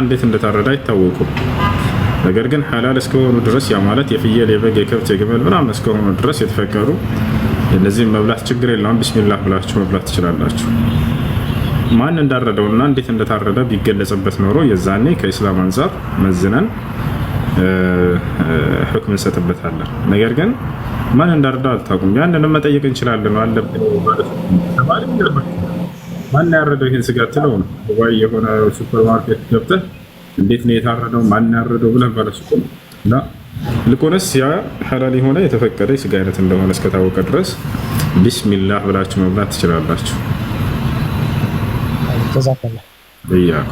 እንዴት እንደታረደ አይታወቁም። ነገር ግን ሐላል እስከሆኑ ድረስ ያ ማለት የፍየል፣ የበግ፣ የከብት፣ የግመል ምናምን እስከሆኑ ድረስ የተፈቀዱ እነዚህም መብላት ችግር የለውም። ቢስሚላህ ብላችሁ መብላት ትችላላችሁ። ማን እንዳረደውና እንዴት እንደታረደ ቢገለጽበት ኖሮ የዛኔ ከኢስላም አንፃር መዝነን ሁክም እንሰጥበታለን። ነገር ግን ማን እንዳረደው አልታውቁም። ያንንም መጠየቅ እንችላለን አለብን ማለት ነው። ማን ያረደው ይሄን ስጋ ትለው ነው ወይ የሆነ ሱፐርማርኬት ገብተህ እንዴት ነው የታረደው ማን ያረደው ብለህ ባለሱቁ ላ ልቆነስ ያ ሐላል የሆነ የተፈቀደ ስጋ አይነት እንደሆነ እስከታወቀ ድረስ ቢስሚላህ ብላችሁ መብላት ትችላላችሁ። ተዛከለ በያኩ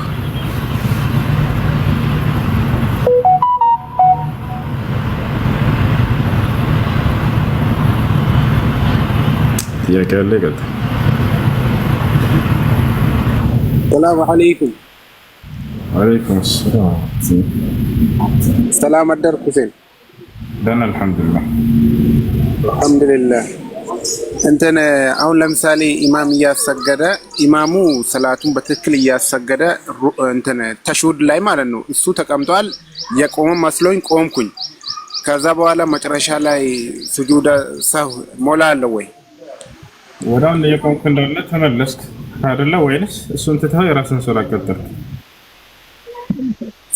ጥያቄ አለ? ይቀጥል። ሰላም አለይኩም። ወአለይኩም ሰላም። ሰላም አደርኩ ሁሴን። ደህና አልሐምዱሊላህ። አልሐምዱሊላህ። እንትን አሁን ለምሳሌ ኢማም እያሰገደ ኢማሙ ሰላቱን በትክክል እያሰገደ እንትን ተሽሁድ ላይ ማለት ነው እሱ ተቀምጧል። የቆመ መስሎኝ ቆምኩኝ። ከዛ በኋላ መጨረሻ ላይ ስጁድ ሰው ሞላ አለው ወይ ወዳን የቆምክ እንዳለ ተመለስክ አይደለ ወይንስ እሱን ትተህ የራስን ሶላት ቀጠልክ?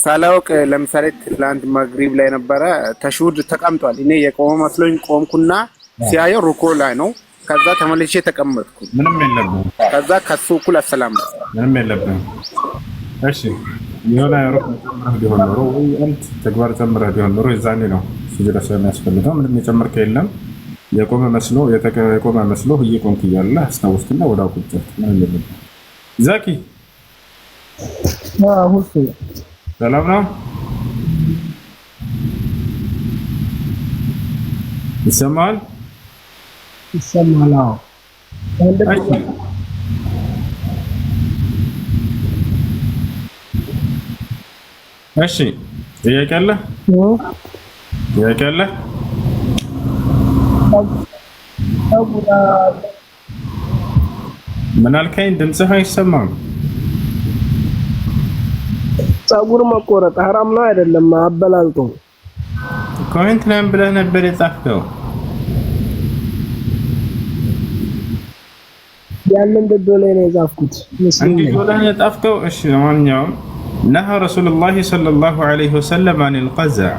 ሳላውቅ ለምሳሌ ትላንት መግሪብ ላይ ነበረ ተሽሁድ ተቀምጧል። እኔ የቆመ መስሎኝ ቆምኩና ሲያየው ሩኮ ላይ ነው። ከዛ ተመልሼ ተቀመጥኩ። ምንም የለብህም። ከዛ ከሱ እኩል አሰላም ምንም የለብህም። እሺ የሆነ ሩክ ተጨምረህ ቢሆን ኖሮ ወይ አንተ ተግባር ጨምረህ ቢሆን ኖሮ የዛኔ ነው ስጁድ ስለሚያስፈልገው። ምንም የጨመርከው የለም። የቆመ መስሎ እየቆምክ እያለ አስታውስክና ወዳው ቁጭ ምን እንደምን ዛኪ ሁሴ ሰላም ነው? ይሰማል? ይሰማል። እሺ ጥያቄ አለ? ጥያቄ አለ? ምን አልከኝ? ድምፅህ አይሰማም። ፀጉር መቆረጥ ሐራም ነው አይደለም? አበላልጦ ኮሜንት ላይ ብለህ ነበር የጻፍከው። ያንን ደዶ ላይ ነው የጻፍኩት። እንዲህ ብለህ ነው የጻፍከው። እሺ ለማንኛውም ነሃ ረሱሉላህ ሰለላሁ ዐለይሂ ወሰለም አኒል ቀዝዕ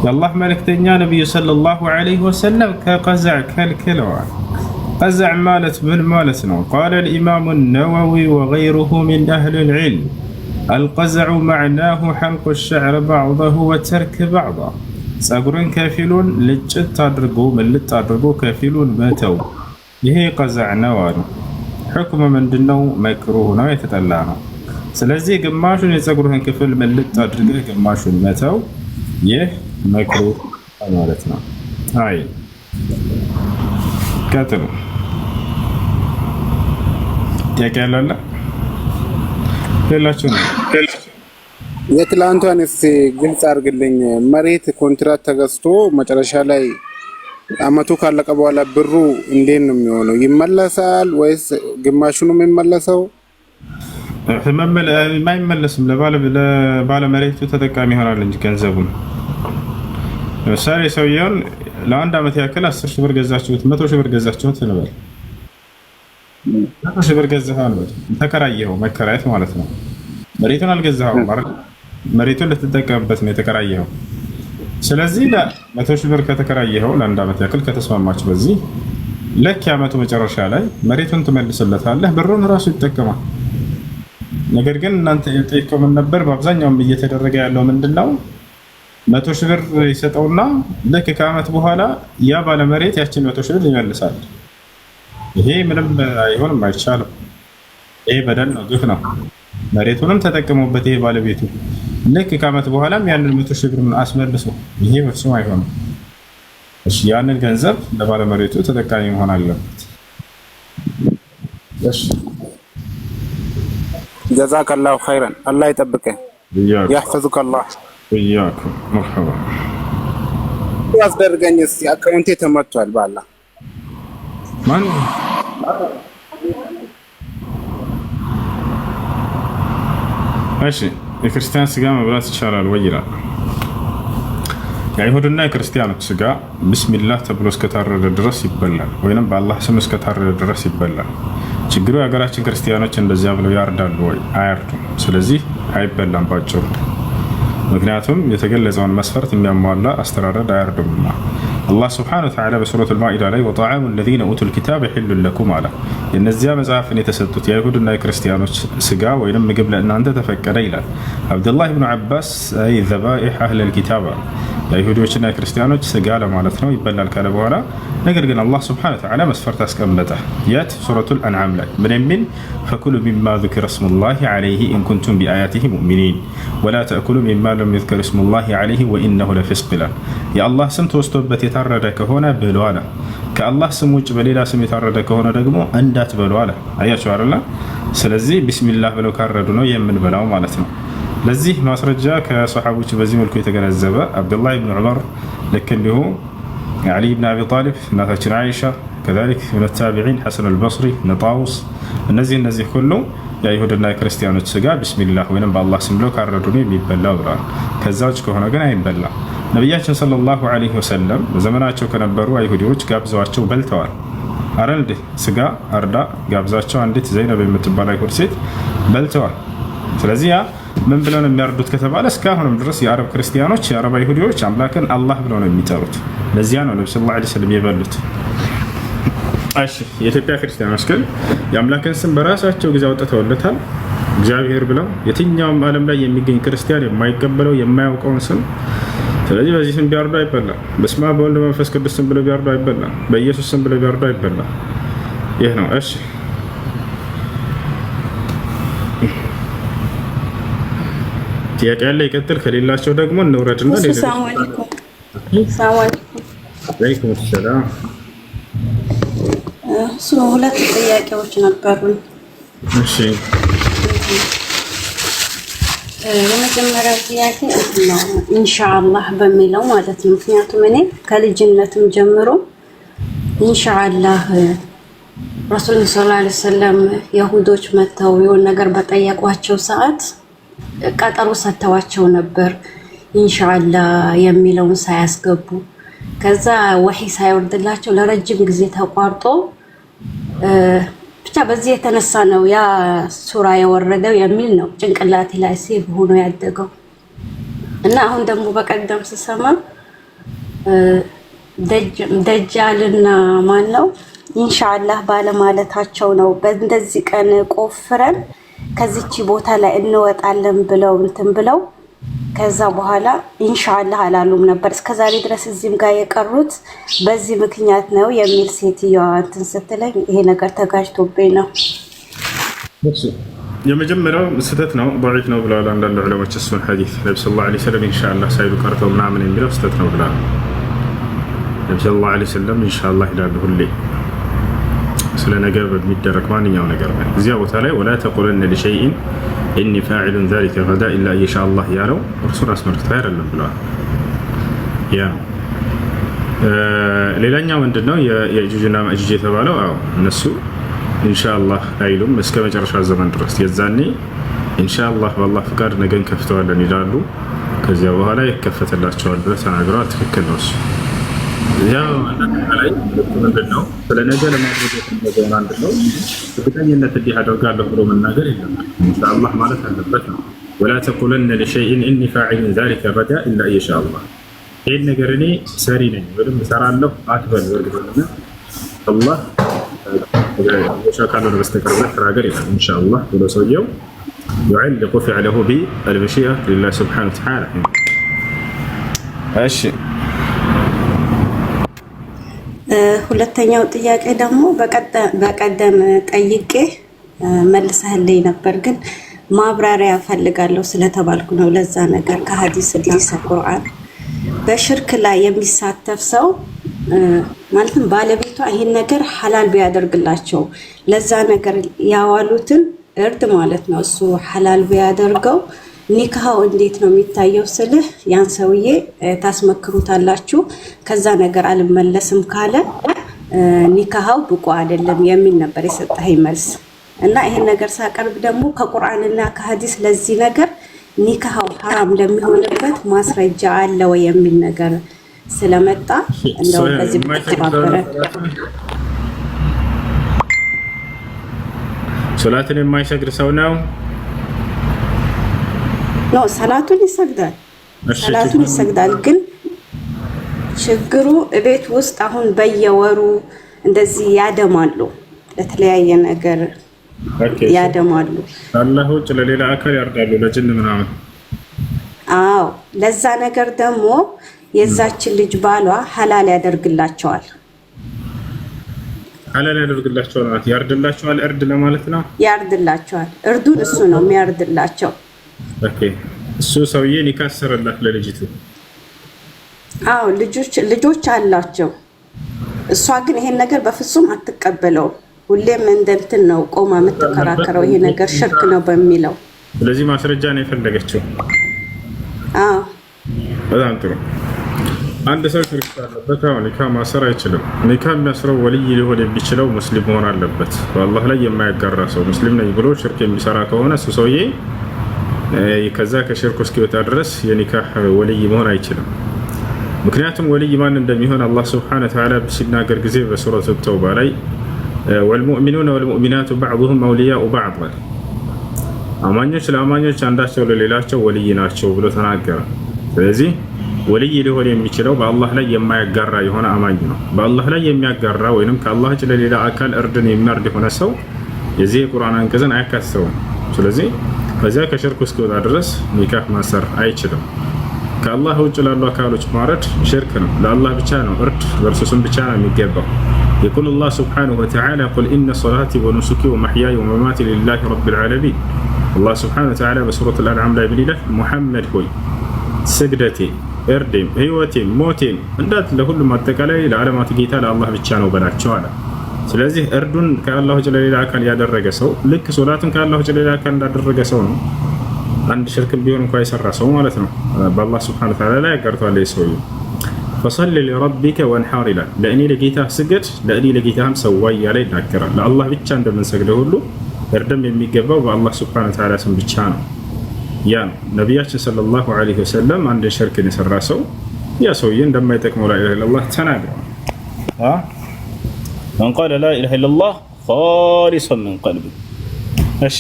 የአላህ መልእክተኛ ነብዩ ሰለላሁ ዐለይሂ ወሰለም ከቀዝዕ ከልክለዋል። ቀዝዕ ማለት ምን ማለት ነው? ቃለ الإمام النووي وغيره من أهل العلم القزع معناه حلق الشعر بعضه وترك بعضه ፀጉርን ከፊሉን ልጭት አድርጎ ምልጥ አድርጎ ከፊሉን መተው ይሄ ቀዝዕ ነው አሉ። ሕክሙ ምንድነው? መክሩህ ነው፣ የተጠላ ነው። ስለዚህ ግማሹን የፀጉርህን ክፍል ምልጥ አድርገህ ግማሹን መተው ይህ መክሩህ ማለት ነው። አይ ቀጥሉ። ጥያቄ ያለ ሌላችሁ ነው? የትላንቷን እስኪ ግልጽ አድርግልኝ። መሬት ኮንትራት ተገዝቶ መጨረሻ ላይ አመቱ ካለቀ በኋላ ብሩ እንዴት ነው የሚሆነው? ይመለሳል ወይስ ግማሹ ነው የሚመለሰው? የማይመለስም ለባለ መሬቱ ተጠቃሚ ይሆናል እንጂ ገንዘቡን ለምሳሌ ሰውየውን ለአንድ አመት ያክል 10 ሺህ ብር ገዛችሁት፣ 100 ሺህ ብር ገዛችሁት እንበል። 100 ሺህ ብር ገዛኸው እንበል፣ ተከራየኸው፣ መከራየት ማለት ነው። መሬቱን አልገዛኸውም ማለት መሬቱን ልትጠቀምበት ነው የተከራየኸው። ስለዚህ ለ100 ሺህ ብር ከተከራየኸው ለአንድ አመት ያክል ከተስማማችሁ በዚህ ልክ የአመቱ መጨረሻ ላይ መሬቱን ትመልስለታለህ፣ ብሩን ራሱ ይጠቀማል። ነገር ግን እናንተ የጠየቀው ምን ነበር? በአብዛኛውም እየተደረገ ያለው ምንድነው? 100 ሺህ ብር ይሰጠውና ልክ ከአመት በኋላ ያ ባለመሬት ያችን 100 ሺህ ብር ይመልሳል። ይሄ ምንም አይሆንም፣ አይቻልም። ይሄ በደል ነው፣ ግፍ ነው። መሬቱንም ተጠቅሞበት ይሄ ባለቤቱ ልክ ከአመት በኋላም ያንን 100 ሺህ ብር አስመልሶ ይሄ ፍጹም አይሆንም። እሺ ያንን ገንዘብ ለባለመሬቱ ተጠቃሚ መሆን አለበት። እሺ ጀዛከላሁ ኸይረን። አላህ ይጠብቅህ። ያህፈዙከ አላህ። ወያኩም መርሐባ። ያስደርገኝ እስኪ አካውንቴ ተመቷል ባላ ማን እሺ የክርስቲያን ስጋ መብላት ይቻላል ወይ ይላል። የአይሁድና የክርስቲያኖች ስጋ ቢስሚላህ ተብሎ እስከታረደ ድረስ ይበላል፣ ወይንም በአላህ ስም እስከታረደ ድረስ ይበላል። ችግሩ የሀገራችን ክርስቲያኖች እንደዚያ ብለው ያርዳሉ ወይ? አያርዱም። ስለዚህ አይበላም ባጭሩ። ምክንያቱም የተገለጸውን መስፈርት የሚያሟላ አስተራረድ አያርዱምና። አላህ ስብሓነሁ ወተዓላ በሱረቱል ማኢዳ ላይ ወጠዓሙ ለዚነ ኡቱል ኪታበ ሒሉን ለኩም አለ። የእነዚያ መጽሐፍን የተሰጡት የአይሁድና የክርስቲያኖች ስጋ ወይም ምግብ ለእናንተ ተፈቀደ ይላል። አብዱላህ ብኑ ዓባስ አይ ዘባኢሕ አህለል ኪታብ የአይሁዶችና የክርስቲያኖች ስጋ ለማለት ነው፣ ይበላል ካለ በኋላ ነገር ግን አላህ ስብሓነሁ ወተዓላ መስፈርት አስቀመጠ። የት? ሱረቱል አንዓም ላይ ምን የሚል? ፈኩሉ ሚማ ዙኪረ ስሙላሂ ዐለይሂ ኢን ኩንቱም ቢአያቲሂ ሙእሚኒን ወላ ተእኩሉ ሚማ ለም ዩዝከር ስሙላሂ ዐለይሂ ወኢነሁ ለፊስቅ ይላል። የአላህ ስም ተወስቶበት የታረደ ከሆነ ብሉ አለ። ከአላህ ስም ውጭ በሌላ ስም የታረደ ከሆነ ደግሞ እንዳትበሉ አለ። አያችሁ አይደል? ስለዚህ ቢስሚላህ ብለው ካረዱ ነው የምንበላው ማለት ነው። ለዚህ ማስረጃ ከሰሓቦች በዚህ መልኩ የተገነዘበ አብዱላህ ብን ዑመር፣ ልክ እንዲሁ ዓሊ ብን አቢ ጣሊብ፣ እናታችን አይሻ፣ ከዛሊክ ምን ታቢዒን ሐሰን አልበስሪ፣ ነጣውስ፣ እነዚህ ሁሉ የአይሁድና የክርስቲያኖች ስጋ ቢስሚላህ ወይም በአላህ ስም ብለው ካረዱ ነው የሚበላው ብለዋል። ከዛ ውጭ ከሆነ ግን አይበላም። ነቢያችን ሰለላሁ ዐለይሂ ወሰለም በዘመናቸው ከነበሩ አይሁዲዎች ጋብዘዋቸው በልተዋል። አረ እንዴ ስጋ አርዳ ጋብዛቸው አንዲት ዘይነብ የምትባል አይሁድ ሴት በልተዋል። ስለዚህ ያ ምን ብለው ነው የሚያርዱት ከተባለ እስካሁንም ድረስ የአረብ ክርስቲያኖች የአረብ አይሁዲዎች አምላክን አላህ ብለው ነው የሚጠሩት። ለዚያ ነው ነብዩ ሰለላሁ ዐለይሂ ወሰለም የበሉት። እሺ የኢትዮጵያ ክርስቲያኖች ግን የአምላክን ስም በራሳቸው ጊዜ አውጥተውለታል እግዚአብሔር ብለው። የትኛውም ዓለም ላይ የሚገኝ ክርስቲያን የማይቀበለው የማያውቀውን ስም፣ ስለዚህ በዚህ ስም ቢያርዱ አይበላም። በስመ አብ ወወልድ ወመንፈስ ቅዱስ ስም ብለው ቢያርዱ አይበላም። በኢየሱስ ስም ብለው ቢያርዱ አይበላም። ይህ ነው። እሺ ጥያቄ ያለ ይቀጥል፣ ከሌላቸው ደግሞ እንውረድና ሰላም አለይኩም። ሰላም አለይኩም። ወአለይኩም ሰላም። ሁለት ጥያቄዎች ነበሩኝ። እሺ የመጀመሪያው ጥያቄ ነው ኢንሻአላህ በሚለው ማለት ነው። ምክንያቱም እኔ ከልጅነትም ጀምሮ ኢንሻአላህ ረሱል ሰለላሁ ዐለይሂ ወሰለም የሁዶች መተው የሆነ ነገር በጠየቋቸው ሰዓት ቀጠሮ ሰጥተዋቸው ነበር ኢንሻአላህ የሚለውን ሳያስገቡ። ከዛ ወህይ ሳይወርድላቸው ለረጅም ጊዜ ተቋርጦ ብቻ በዚህ የተነሳ ነው ያ ሱራ የወረደው የሚል ነው ጭንቅላቴ ላይ ሴቭ ሆኖ ያደገው። እና አሁን ደግሞ በቀደም ስሰማ ደጃልና ማን ነው ኢንሻአላህ ባለማለታቸው ነው በእንደዚህ ቀን ቆፍረን ከዚች ቦታ ላይ እንወጣለን ብለው እንትን ብለው ከዛ በኋላ ኢንሻአላህ አላሉም ነበር እስከዛሬ ድረስ እዚህም ጋር የቀሩት በዚህ ምክንያት ነው የሚል ሴትዮዋ እንትን ስትለኝ ይሄ ነገር ተጋጅቶብኝ ነው። የመጀመሪያው ስህተት ነው፣ ضعيف ነው ብለዋል አንዳንድ ዑለሞች። እሱን ሐዲስ ነብዩ ሰለላሁ ዐለይሂ ወሰለም ኢንሻአላህ ሳይሉ ቀርተው ምናምን የሚለው ስህተት ነው ብለዋል። ነብዩ ሰለላሁ ዐለይሂ ወሰለም ኢንሻአላህ ይላሉ ሁሌ ስለ ነገ በሚደረግ ማንኛው ነገር ነው። እዚያ ቦታ ላይ ወላ ተቁለነ ለሸይኢን ኢኒ ፋዒሉን ዛሊከ ገዳ ኢላ ኢንሻአላህ ያለው እርሱን አስመልክቶ አይደለም ብለዋል። ያ ሌላኛው ምንድነው የእጁጅና ማእጁጅ የተባለው? አዎ እነሱ ኢንሻአላህ አይሉም እስከ መጨረሻ ዘመን ድረስ። የዛኔ ኢንሻአላህ በአላህ ፍቃድ ነገን ከፍተዋለን ይላሉ። ከዚያ በኋላ ይከፈትላቸዋል ብለው ተናግረዋል። ትክክል ነው እሱ። ያው ላይ ምንድነው ስለ ነገ ለማድረግ የተነገረው አንድ ነው። እርግጠኝነት እንዲህ አደርጋለሁ ብሎ መናገር የለም። ኢንሻአላህ ማለት አለበት ነው። ወላ ተቁለነ ለሸይኢን ኢኒ ፋዒሉን ዛሊከ ገዳ ኢላ ኢንሻአላህ። ይሄን ነገር እኔ ሰሪ ነኝ ወይም እሰራለሁ አትበል። እርግጠኝነት አላህ ወሻካለ በስተቀር ተናገር ይላል ኢንሻአላህ ብሎ ሰውየው يعلق فعله بالمشيئة لله سبحانه وتعالى። እሺ ሁለተኛው ጥያቄ ደግሞ በቀደም ጠይቄ መልሰህልኝ ነበር፣ ግን ማብራሪያ ፈልጋለሁ ስለተባልኩ ነው። ለዛ ነገር ከሐዲስ ቁርአን በሽርክ ላይ የሚሳተፍ ሰው ማለትም ባለቤቷ ይሄን ነገር ሐላል ቢያደርግላቸው ለዛ ነገር ያዋሉትን እርድ ማለት ነው እሱ ሐላል ቢያደርገው ኒካው እንዴት ነው የሚታየው ስልህ ያን ሰውዬ ታስመክሩታላችሁ ከዛ ነገር አልመለስም ካለ ኒካው ብቁ አይደለም የሚል ነበር የሰጠኸኝ መልስ። እና ይሄን ነገር ሳቀርብ ደግሞ ከቁርአንና ከሐዲስ ለዚህ ነገር ኒካሃው ሐራም ለሚሆንበት ማስረጃ አለ ወይ የሚል ነገር ስለመጣ እንደው በዚህ ተባበረ። ሶላትን የማይሰግድ ሰው ነው ነው ሰላቱን ይሰግዳል፣ ሰላቱን ይሰግዳል። ግን ችግሩ ቤት ውስጥ አሁን በየወሩ እንደዚህ ያደማሉ፣ ለተለያየ ነገር ያደማሉ። አላህ ውጭ ለሌላ አካል ያርዳሉ፣ ለጅን ምናምን። አዎ ለዛ ነገር ደግሞ የዛችን ልጅ ባሏ ሐላል ያደርግላቸዋል። ሐላል ያደርግላቸዋል ማለት ያርድላቸዋል። እርድ ለማለት ነው። ያርድላቸዋል። እርዱን እሱ ነው የሚያርድላቸው። ኦኬ እሱ ሰውዬ ኒካህ አሰረላት ለልጅቱ። አዎ ልጆች አላቸው። እሷ ግን ይሄን ነገር በፍጹም አትቀበለውም። ሁሌም እንደንትን ነው ቆማ የምትከራከረው፣ ይሄ ነገር ሽርክ ነው በሚለው። ስለዚህ ማስረጃ ነው የፈለገችው። አዎ በጣም ጥሩ። አንድ ሰው ሽርክ ካለበት ኒካህ ማሰር አይችልም። ኒካህ የሚያስረው ወልይ ሊሆን የሚችለው ሙስሊም መሆን አለበት። በአላህ ላይ የማያጋራ ሰው ሙስሊም ነኝ ብሎ ሽርክ የሚሰራ ከሆነ እሱ ሰውዬ ከዛ ከሽርክ እስኪወጣ ድረስ የኒካህ ወልይ መሆን አይችልም። ምክንያቱም ወልይ ማን እንደሚሆን አላህ ሱብሓነሁ ወተዓላ ሲናገር ጊዜ በሱረቱ ተውባ ላይ ወልሙእሚኑነ ወልሙእሚናቱ በዕዱሁም አውሊያኡ በዕድ፣ አማኞች ለአማኞች አንዳቸው ለሌላቸው ወልይ ናቸው ብሎ ተናገረ። ስለዚህ ወልይ ሊሆን የሚችለው በአላህ ላይ የማያጋራ የሆነ አማኝ ነው። በአላህ ላይ የሚያጋራ ወይንም ከአላህ ውጭ ለሌላ አካል እርድን የሚያርድ የሆነ ሰው የዚህ የቁርአን አንቀጽን አያካትተውም። ስለዚህ ከዚያ ከሽርክ እስኪወጣ ድረስ ኒካህ ማሰር አይችልም። ከአላህ ውጭ ላሉ አካሎች ማረድ ሽርክ ነው። ለአላህ ብቻ ነው እርድ፣ በእርሱ ስም ብቻ ነው የሚገባው። يقول الله سبحانه وتعالى قل إن صلاتي ونسكي ومحياي ومماتي لله رب العالمين. الله سبحانه وتعالى بسورة الأنعام لا يبني له محمد هوي سجدتي እርዴም ህይወቴም ሞቴም እንዳት ለሁሉም አጠቃላይ ለዓለማት ጌታ ለአላህ ብቻ ነው በላቸው አለ። ስለዚህ እርዱን ከአላህ ውጭ ለሌላ አካል ያደረገ ሰው ልክ ሶላትን ከአላህ ውጭ ለሌላ አካል እንዳደረገ ሰው ነው። አንድ ሽርክ ቢሆን እንኳን የሰራ ሰው ማለት ነው። በአላህ ሱብሓነሁ ወተዓላ ላይ ያጋርቷል ሰውዬው። ፈሰሊ ሊረቢከ ወንሐር ይላል። ለእኔ ለጌታ ስገድ፣ ለእኔ ለጌታህም ሰዋ እያለ ይናገራል። ለአላህ ብቻ እንደምንሰግደው ሁሉ እርድም የሚገባው በአላህ ሱብሓነሁ ወተዓላ ስም ብቻ ነው። ያ ነቢያችን ሰለላሁ ዐለይሂ ወሰለም አንድ ሽርክን የሰራ ሰው ያ ሰውዬ እንደማይጠቅመው ላ ኢላሃ ኢለላህ ተናግረዋል። መን ቃለ ላ ኢላሃ ኢለላህ ኻሊሰን ሚን ቀልቢ። እሺ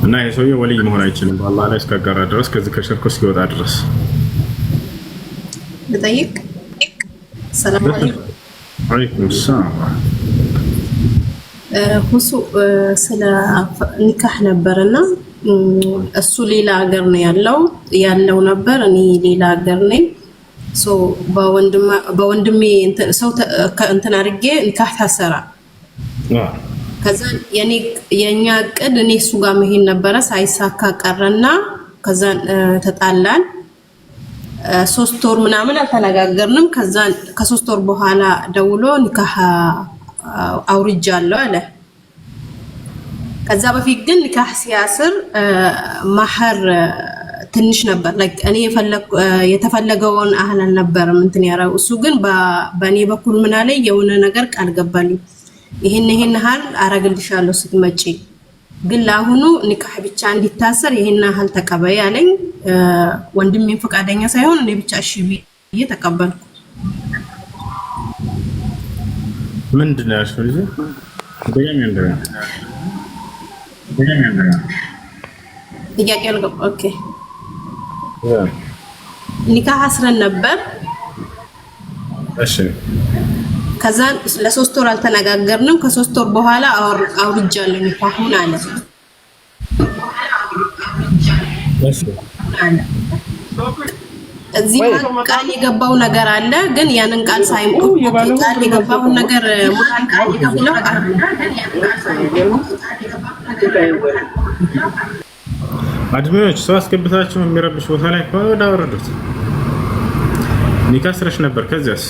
እና ይህ ሰውዬ ወልይ መሆን አይችልም በአላህ ላይ እስካጋራ ድረስ ከዚህ ከሽርክ እስኪወጣ ድረስ። ልጠይቅ? ሰላም አለይኩም። ወአለይኩም ሰላም። ሁሱ ስለ ኒካህ ነበርና እሱ ሌላ ሀገር ነው ያለው ነበር፣ እኔ ሌላ ሀገር ነኝ። ሶ በወንድሜ ሰው እንትን አድርጌ ኒካህ ታሰራ። ከዛ የኛ እቅድ እኔ እሱ ጋር መሄድ ነበረ፣ ሳይሳካ ቀረና ከዛ ተጣላን። 3 ወር ምናምን አልተነጋገርንም። ከዛ ከ3 ወር በኋላ ደውሎ ኒካህ አውርጃለሁ አለ። ከዛ በፊት ግን ኒካህ ሲያስር ማህር ትንሽ ነበር። እኔ የተፈለገውን አህል አልነበረም እንትን ያረው። እሱ ግን በእኔ በኩል ምን አለኝ፣ የሆነ ነገር ቃል ገባልኝ፣ ይሄን ያህል አረግልሻለሁ ስትመጪ፣ ግን ለአሁኑ ኒካህ ብቻ እንዲታሰር ይሄን ያህል ተቀበይ አለኝ። ወንድሜን ፈቃደኛ ሳይሆን እኔ ብቻ እሺ ብዬ ተቀበልኩ። ምንድን ነው ያልሽው? ልጅ ጥያቄ አልገባ። ኦኬ ኒካህ አስረን ነበር። እሺ ከዛ ለ3 ወር አልተነጋገርንም። ከ3 ወር በኋላ አውርጃለሁ ኒካሁን አለ። እሺ እዚህ ቃል የገባው ነገር አለ፣ ግን ያንን ቃል ሳይሞት ቃል የገባው ነገር ሙላን ቃል የገባው አድሚዎች ሰው አስገብታችሁ የሚረብሽ ቦታ ላይ ከሆነ ወደ አወረዱት። ኒካህ አስረሽ ነበር። ከዚያስ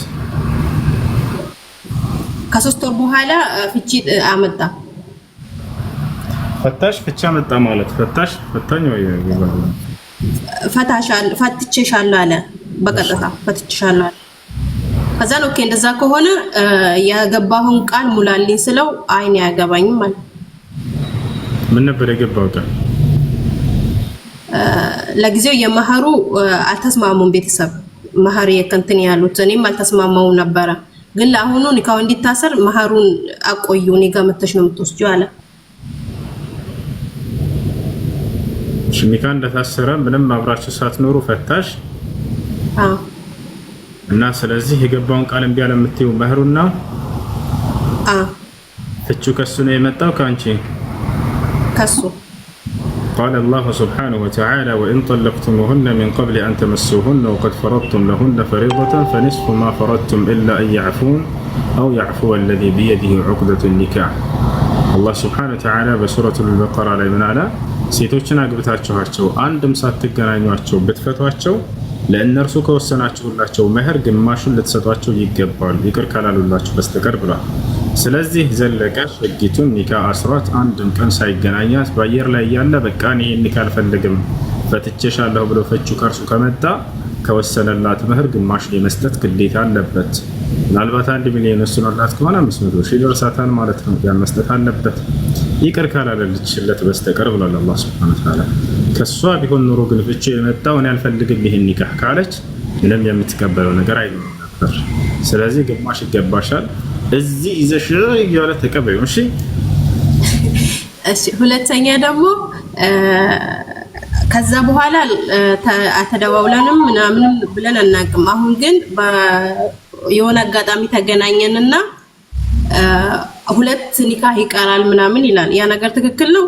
ከ3 ወር በኋላ ፍቺ አመጣ። ፈታሽ ፍቺ አመጣ ማለት ፈታኝ ወይ ፈትቼሻለሁ አለ። በቀጥታ ፈትቼሻለሁ አለ። ከዛ ነው ኦኬ እንደዛ ከሆነ ያገባሁን ቃል ሙላልኝ ስለው አይን ያገባኝም ማለት። ምን ነበር የገባው ቃል? ለጊዜው የመህሩ አልተስማሙም ቤተሰብ መህር የከንትን ያሉት እኔም አልተስማማው ነበር ግን ለአሁኑ ኒካው እንዲታሰር መህሩን አቆዩ እኔ ጋር መተሽ ነው የምትወስጂው አለ ኒካ እንደታሰረ ምንም አብራችሁ ሳትኖሩ ፈታሽ እና ስለዚህ የገባውን ቃል እንቢ ያለ የምትይው መህሩና ፍቹ ከሱ ነው የመጣው ካንቺ ከሱ قال الله سبحانه وتعالى وإن طلقتموهن من قبل أن تمسوهن وقد فرضتم لهن فريضة فنصف ما فرضتم إلا أن يعفون أو يعفو الذي بيده عقدة النكاح الله سبحانه وتعالى بسورة البقرة على من على ሴቶችን አግብታችኋቸው አንድም ሳትገናኟቸው ብትፈቷቸው ለእነርሱ ከወሰናችሁላቸው መህር ግማሹን ልትሰጧቸው ይገባል ይቅር ካላሉላችሁ በስተቀር ብሏል። ስለዚህ ዘለቀሽ ህጊቱን ኒካ አስራት አንድም ቀን ሳይገናኛት በአየር ላይ ያለ በቃ እኔ ኒካ አልፈልግም ፈትቼሻለሁ ብሎ ፈቹ ከርሱ ከመጣ ከወሰነላት መህር ግማሽ የመስጠት ግዴታ አለበት። ምናልባት 1 ሚሊዮን ወስኖላት ከሆነ 500 ሺህ ደርሳታል ማለት ነው። ያን መስጠት አለበት ይቅር ካላለችለት በስተቀር ብሏል አላህ Subhanahu Wa Ta'ala። ከሷ ቢሆን ኑሮ ግን ፍቺ የመጣው እኔ አልፈልግም ይሄን ኒካህ ካለች ምንም የምትቀበለው ነገር አይኖርም ነበር። ስለዚህ ግማሽ ይገባሻል እዚህ ይዘሽ ያለ ተቀበዩ እሺ እሺ ሁለተኛ ደግሞ ከዛ በኋላ አተደዋውለንም ምናምን ብለን አናቅም አሁን ግን የሆነ አጋጣሚ ተገናኘንና ሁለት ኒካህ ይቀራል ምናምን ይላል ያ ነገር ትክክል ነው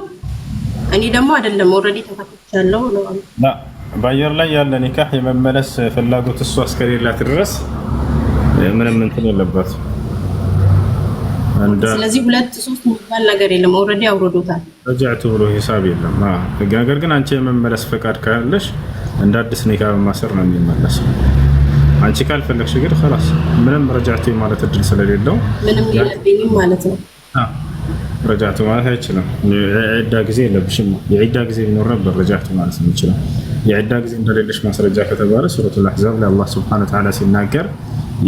እኔ ደግሞ አይደለም ኦሬዲ ተፈትቻለሁ ነው ላ ባየር ላይ ያለ ኒካህ የመመለስ ፍላጎት እሱ አስከሌላት ድረስ ምንም እንትን የለበት ስለዚህ 2-3 የሚባል ነገር የለም ኦሬዲ አውርዶታል ረጃዕቱ ብሎ ሂሳብ የለም ነገር ግን አንቺ የመመለስ ፈቃድ ካለሽ እንደ አዲስ ኒካህ ማሰር ነው የሚመለሰው አንቺ ካልፈለግሽ ግን خلاص ምንም ረጃዕቱ ማለት እድል ስለሌለው ምንም የለብኝም ማለት ነው ረጃዕቱ ማለት አይችልም የዒዳ ጊዜ የለብሽም የዒዳ ጊዜ ቢኖር ነበር ረጃዕቱ ማለት ነው ይችላል የዒዳ ጊዜ እንደሌለሽ ማስረጃ ከተባለ ሱረቱል አሕዛብ ላይ አላህ Subhanahu Wa Ta'ala ሲናገር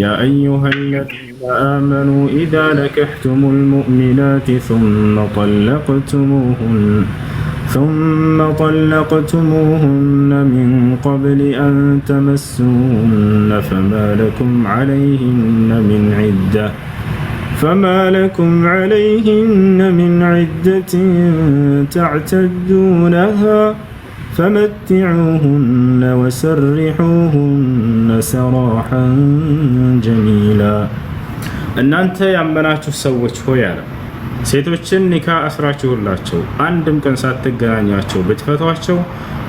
يا أيها الذين آمنوا إذا نكحتم المؤمنات ثم طلقتموهن من قبل أن تمسوهن فما لكم عليهن من عدة تعتدونها فمتعوهن وسرحوهن سراحا جميلا እናንተ ያመናችሁ ሰዎች ሆይ አለ ሴቶችን ኒካ አስራችሁላቸው አንድም ቀን ሳትገናኛቸው ብትፈቷቸው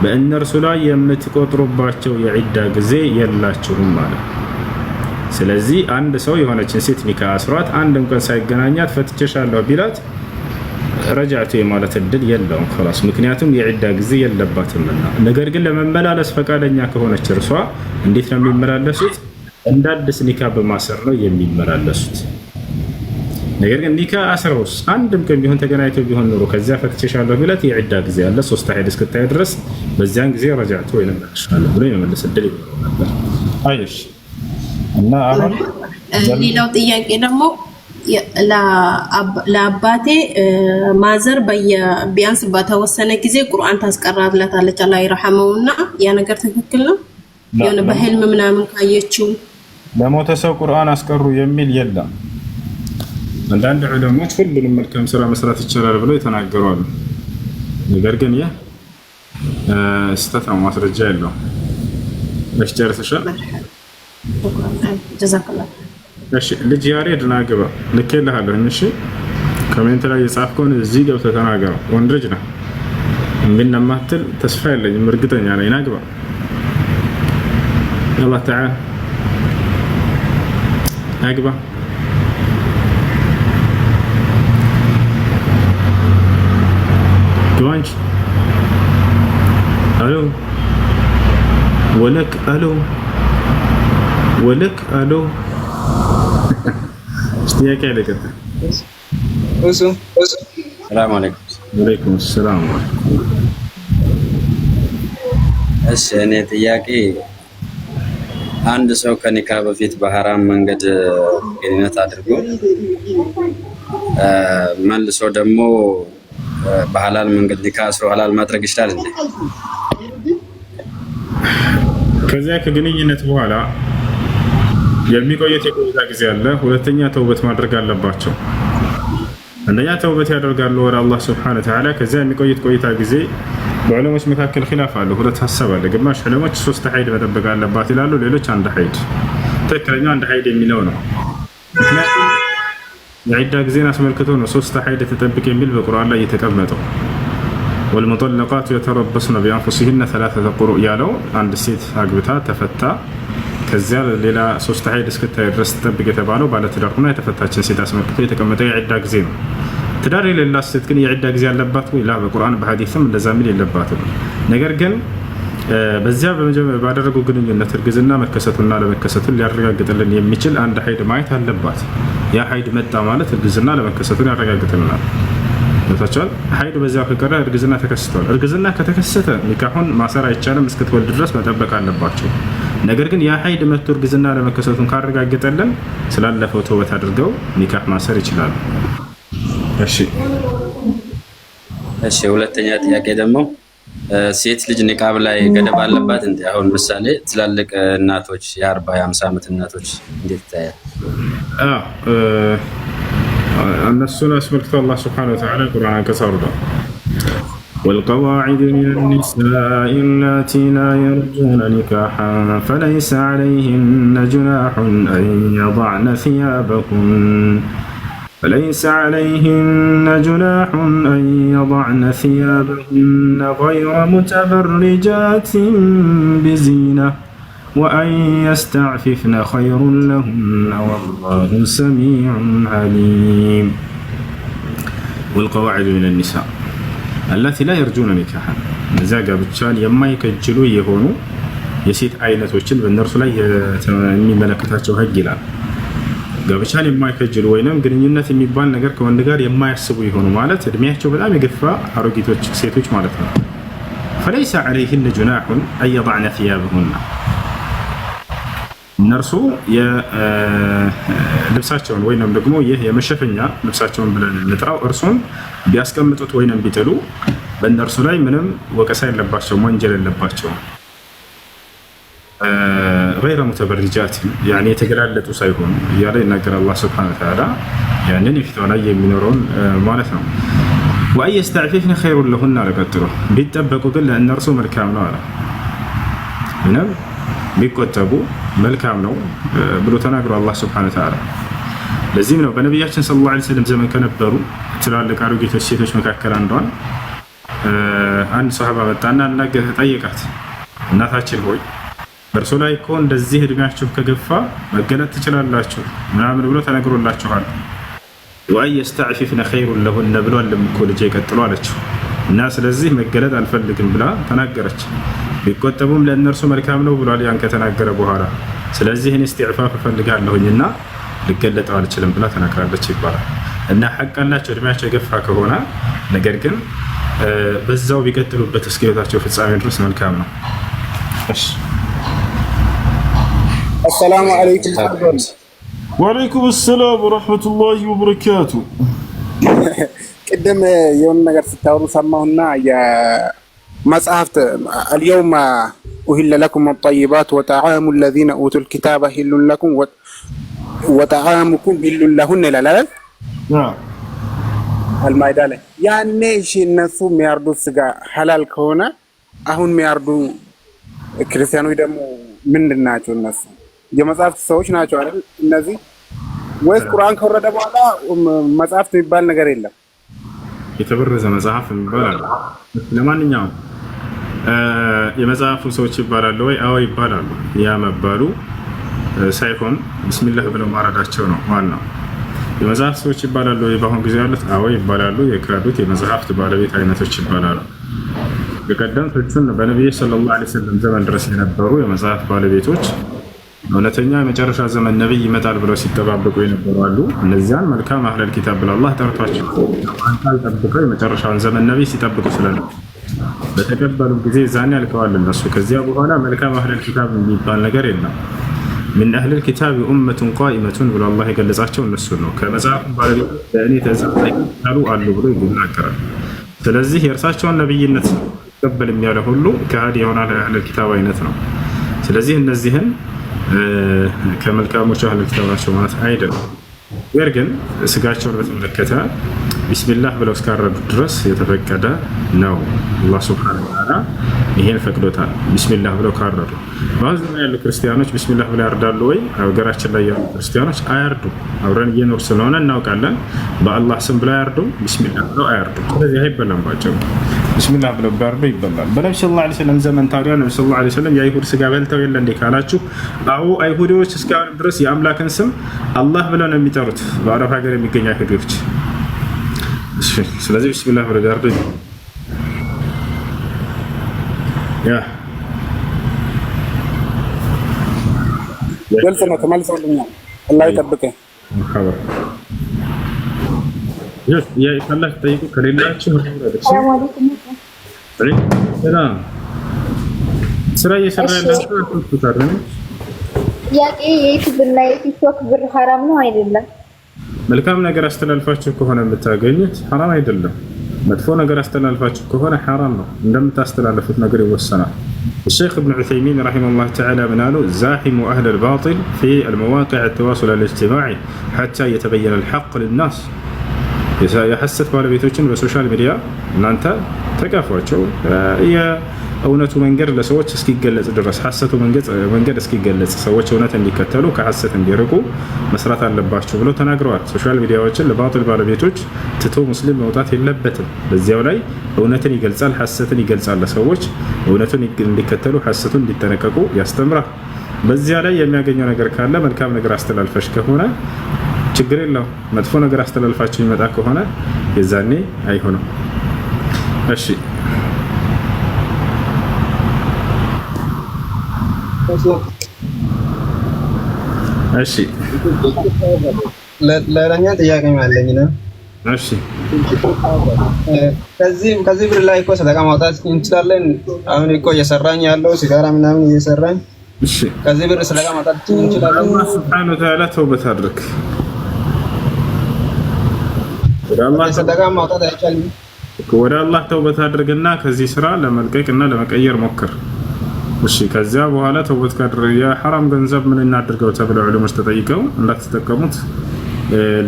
በእነርሱ ላይ የምትቆጥሩባቸው የዒዳ ጊዜ የላችሁም ማለት ስለዚህ አንድ ሰው የሆነችን ሴት ኒካ አስራት አንድም ቀን ሳይገናኛት ፈትቼሻለሁ ቢላት ረጃዕቱ ማለት እድል የለውም خلاص ምክንያቱም የዒዳ ጊዜ የለባትምና ነገር ግን ለመመላለስ ፈቃደኛ ከሆነች እርሷ እንዴት ነው የሚመላለሱት እንደ አዲስ ኒካ በማሰር ነው የሚመላለሱት ነገር ግን ኒካ አስረውስ አንድም ቀን ቢሆን ተገናኝተው ቢሆን ኑሮ ከዚያ ፈትቼሻለሁ ቢላት የዒዳ ጊዜ አለ 3 ሀይድ እስክታይ ድረስ በዚያን ጊዜ ረጃዕቱ ወይንም መልሻለሁ ብሎ የመለስ እድል ይኖረው ነበር አይሽ እና አሁን ሌላው ጥያቄ ደግሞ ለአባቴ ማዘር ቢያንስ በተወሰነ ጊዜ ቁርአን ታስቀራላታለች አላህ ይርሐመውና ያ ነገር ትክክል ነው የሆነ በህልም ምናምን ካየችው ለሞተ ሰው ቁርአን አስቀሩ የሚል የለም አንዳንድ ዑለሞች ሁሉንም መልካም ስራ መስራት ይችላል ብለው የተናገሩ አሉ ነገር ግን ያ ስህተት ነው ማስረጃ የለውም እሺ ጨርሰሻል ጀዛከላህ እሺ ልጅ ያሬድ ናግባ ልኬልሃለሁ እሺ ኮሜንት ላይ የጻፍከውን እዚህ ገብተህ ተናገረው ወንድ ልጅ ነህ ምን ማትል ተስፋ የለኝም እርግጠኛ ነኝ ናግባ يلا تعال اقبل كوانش الو ولك الو اشتياك عليك انت السلام عليكم وعليكم السلام ورحمة الله እሺ እኔ ጥያቄ አንድ ሰው ከኒካ በፊት በሐራም መንገድ ግንኙነት አድርጎ መልሶ ደግሞ በሐላል መንገድ ኒካ አስሮ ሐላል ማድረግ ይችላል እንዴ? ከዚያ ከግንኙነት በኋላ የሚቆየት የቆይታ ጊዜ አለ። ሁለተኛ ተውበት ማድረግ አለባቸው። አንደኛ ተውበት ያደርጋሉ ወደ አላህ ሱብሓነሁ ወተዓላ። ከዚያ የሚቆየት ቆይታ ጊዜ በዑለሞች መካከል ኺላፍ አለ፣ ሁለት ሐሳብ አለ። ግማሽ ዑለሞች 3 ሐይድ መጠበቅ አለባት ይላሉ፣ ሌሎች 1 ሐይድ። ትክክለኛው 1 ሐይድ የሚለው ነው። ምክንያቱም የዒዳ ጊዜን አስመልክቶ ነው 3 ሐይድ ተጠብቅ የሚል በቁርአን ላይ የተቀመጠው። ወልሙጠለቃቱ የተረበስነ ቢአንፉሲሂነ 3 ቁሩእ ያለው አንድ ሴት አግብታ ተፈታ ከዚያ ሌላ 3 ሐይድ እስክታይ ድረስ ተጠብቅ የተባለው ባለትዳር ሆና የተፈታችን ሴት አስመልክቶ የተቀመጠው የዒዳ ጊዜ ነው። ትዳር የሌላት ሴት ግን የዒዳ ጊዜ ያለባት ወይ? ላ በቁርአን በሐዲስም እንደዛ የሚል የለባትም። ነገር ግን በዚያ ባደረጉ ግንኙነት እርግዝና መከሰቱና ለመከሰቱን ሊያረጋግጥልን የሚችል 1 ሐይድ ማየት አለባት። ያ ሐይድ መጣ ማለት እርግዝና ለመከሰቱን ያረጋግጥልናል። ታቻል ሐይድ በዚያው ከቀረ እርግዝና ተከስቷል። እርግዝና ከተከሰተ ኒካሁን ማሰር አይቻልም፣ እስክትወልድ ድረስ መጠበቅ አለባቸው። ነገር ግን ያ ሐይድ መጥቶ እርግዝና ለመከሰቱን ካረጋገጠልን ስላለፈው ተውበት አድርገው ኒካህ ማሰር ይችላሉ። እሺ ሁለተኛ ጥያቄ ደግሞ ሴት ልጅ ኒቃብ ላይ ገደብ አለባት እንዴ? አሁን ምሳሌ ትላልቅ እናቶች የ40 የ50 ዓመት እናቶች እንዴት ይታያል? እነሱን አስመልክቶ አላህ ሱብሓነሁ ወተዓላ ቁርአን አንቀጽ አውርዷል። والقواعد من النساء اللاتي لا يرجون نكاحا فليس عليهن جناح أن يضعن ثيابهن غير متبرجات بزينة وأن يستعففن خير لهن والله سميع عليم. والقواعد من النساء التي لا يرجون نكاحا نزاق بتشان يما يكجلو يهونو የሴት አይነቶችን በእነርሱ ላይ የሚመለከታቸው ህግ ይላል። ጋብቻን የማይከጅሉ ወይንም ግንኙነት የሚባል ነገር ከወንድ ጋር የማያስቡ ይሆኑ ማለት እድሜያቸው በጣም የገፋ አሮጊቶች ሴቶች ማለት ነው። فليس عليهن جناح أن يضعن ثيابهن እነርሱ ልብሳቸውን ወይንም ደግሞ ይህ የመሸፈኛ ልብሳቸውን ብለን እንጥራው እርሱን ቢያስቀምጡት ወይንም ቢጥሉ በእነርሱ ላይ ምንም ወቀሳ የለባቸውም፣ ወንጀል የለባቸውም። غير متبرجات يعني የተገላለጡ ሳይሆኑ እያለ ይናገር አላህ ሱብሓነሁ ወተዓላ ያንን የፊቷ ላይ የሚኖረውን ማለት ነው። وأن يستعففن خير لهن ለቀጥሎ ቢጠበቁ ግን ለእነርሱ መልካም ነው አለ። ምንም ቢቆጠቡ መልካም ነው ብሎ ተናግሮ አላህ ሱብሓነሁ ወተዓላ። ለዚህም ነው በነቢያችን ሰለላሁ ዐለይሂ ወሰለም ዘመን ከነበሩ ትላልቅ አሮጊቶች ሴቶች መካከል አንዷን አንድ ሰሃባ መጣና ጠየቃት፣ እናታችን ሆይ በእርሱ ላይ እኮ እንደዚህ እድሜያችሁ ከገፋ መገለጥ ትችላላችሁ ምናምን ብሎ ተነግሮላችኋል። ወአን የስተዕፊፍነ ኸይሩን ለሁነ ብሏል እኮ ልጄ ቀጥሎ አለችው። እና ስለዚህ መገለጥ አልፈልግም ብላ ተናገረች። ቢቆጠቡም ለእነርሱ መልካም ነው ብሏል ያን ከተናገረ በኋላ። ስለዚህ እኔ እስቲዕፋፍ እፈልጋለሁኝና ልገለጠው አልችልም ብላ ተናግራለች ይባላል። እና ሐቅ አላቸው እድሜያቸው የገፋ ከሆነ ነገር ግን በዛው ቢቀጥሉበት እስከ ህይወታቸው ፍጻሜ ድረስ መልካም ነው። እሺ السلام عليكم. وعليكم السلام ورحمة الله وبركاته. ቅድም የሆነ ነገር ስታወሩ ሰማሁና የመጽሐፍት اليوم أهل لكم الطيبات وطعام الذين أوتوا الكتاب حل لكم وطعامكم حل لهن ይላል። አልማይዳ ላይ ያኔ እሺ እነሱ የሚያርዱት ስጋ ሐላል ከሆነ አሁን የሚያርዱ ክርስቲያኖች ደግሞ ምንድን ናቸው? እነሱ የመጽሐፍት ሰዎች ናቸው አይደል እነዚህ? ወይስ ቁርአን ከወረደ በኋላ መጽሐፍት የሚባል ነገር የለም? የተበረዘ መጽሐፍ ይባላል። ለማንኛውም የመጽሐፉ ሰዎች ይባላሉ ወይ? አዎ ይባላሉ። ያ መባሉ ሳይሆን ቢስሚላህ ብለው ማረዳቸው ነው ዋናው። የመጽሐፍ ሰዎች ይባላሉ ወይ? በአሁኑ ጊዜ ያሉት አዎ ይባላሉ። የክራዱት የመጽሐፍት ባለቤት አይነቶች ይባላሉ። የቀደምቶቹን በነቢዩ ሰለላሁ ዐለይሂ ወሰለም ዘመን ድረስ የነበሩ የመጽሐፍ ባለቤቶች እውነተኛ የመጨረሻ ዘመን ነብይ ይመጣል ብለው ሲጠባበቁ የነበሩ አሉ። እነዚያን መልካም አህለል ኪታብ ብለው አላህ ጠርቷቸው አንታል ጠብቀው የመጨረሻውን ዘመን ነብይ ሲጠብቁ ስለነበር በተቀበሉ ጊዜ ዛኔ አልቀዋል እነሱ። ከዚያ በኋላ መልካም አህለል ኪታብ የሚባል ነገር የለም። ምን አህለል ኪታብ ኡመቱን ቃኢመቱን ብሎ አላህ የገለጻቸው እነሱ ነው። ከመጽሐፍ ባለቤቶች በእኔ ተዛዝ ላይ አሉ ብሎ ይናገራል። ስለዚህ የእርሳቸውን ነብይነት ተቀበልም ያለ ሁሉ ከሃዲ ይሆናል አህለል ኪታብ አይነት ነው። ስለዚህ እነዚህን ከመልካሞቹ አህለል ኪታብ ናቸው ማለት አይደለም። ነገር ግን ስጋቸውን በተመለከተ ቢስሚላህ ብለው እስካረዱ ድረስ የተፈቀደ ነው። አላህ ሱብሓነሁ ወተዓላ ይሄን ፈቅዶታል። ቢስሚላህ ብለው ካረዱ በአሁኑ ያሉ ክርስቲያኖች ቢስሚላህ ብለው ያርዳሉ ወይ? ሀገራችን ላይ ያሉ ክርስቲያኖች አያርዱ። አብረን እየኖር ስለሆነ እናውቃለን። በአላህ ስም ብለው አያርዱም፣ ቢስሚላህ ብለው አያርዱም። ስለዚህ አይበላም። ባጭሩ ቢስሚላህ ብለው ቢያርዱ ይበላል። በነብዩ ሰለላሁ ዐለይሂ ወሰለም ዘመን ታዲያ ነብዩ ሰለላሁ ዐለይሂ ወሰለም የአይሁድ ስጋ በልተው የለ እንዴ ካላችሁ፣ አዎ አይሁዶች እስካሁን ድረስ የአምላክን ስም አላህ ብለው ነው የሚጠሩት፣ በአረብ ሀገር የሚገኙ አይሁዶች። ስለዚህ ቢስሚላህ ብለው ቢያርዱ ግልጽ ነው። ተመልሶልኛል። አላህ ይጠብቅህ። ጠይቁ ከሌላችሁ ስራ እየሰራ ያላችሁ ጥያቄ የዩቲዩብና የቲክቶክ ብር ሐራም ነው አይደለም? መልካም ነገር አስተላልፋችሁ ከሆነ የምታገኙት ሐራም አይደለም። መጥፎ ነገር አስተላልፋችሁ ከሆነ ሐራም ነው። እንደምታስተላልፉት ነገር ይወሰናል። الشيخ ابن عثيمين رحمه الله تعالى من قالوا زاحموا أهل الباطل في المواقع التواصل الاجتماعي حتى يتبين الحق للناس. የሐሰት ባለቤቶችን በሶሻል ሚዲያ እናንተ ተጋፏቸው የእውነቱ መንገድ ለሰዎች እስኪገለጽ ድረስ ሐሰቱ መንገድ እስኪገለጽ ሰዎች እውነት እንዲከተሉ ከሐሰት እንዲርቁ መስራት አለባቸው ብለው ተናግረዋል። ሶሻል ሚዲያዎችን ለባጢል ባለቤቶች ትቶ ሙስሊም መውጣት የለበትም። በዚያው ላይ እውነትን ይገልጻል፣ ሐሰትን ይገልጻል። ለሰዎች እውነቱን እንዲከተሉ ሐሰቱን እንዲጠነቀቁ ያስተምራል። በዚያ ላይ የሚያገኘው ነገር ካለ መልካም ነገር አስተላልፈሽ ከሆነ ችግር የለው። መጥፎ ነገር አስተላልፋችሁ ይመጣ ከሆነ የዛኔ አይሆንም። እሺ እሺ ለራኛ ጥያቄ ማለኝ ነው። እሺ ከዚህ ብር ላይ እኮ ሰደቃ ማውጣት እንችላለን። አሁን እኮ እየሰራኝ ያለው ሲጋራ ምናምን እየሰራኝ እሺ ከዚህ ብር ሰደቃ ማውጣት እንችላለን። አላህ ሱብሓነሁ ወተዓላ ተውበት አድርግ። ሰደቃ ማውጣት አይቻልም። ወደ አላህ ተውበት አድርግና ከዚህ ስራ ለመልቀቅና ለመቀየር ሞክር። እሺ ከዚያ በኋላ ተውበት ካደረገ የሐራም ገንዘብ ምን እናድርገው ተብለው ዑለሞች ተጠይቀው እንዳትጠቀሙት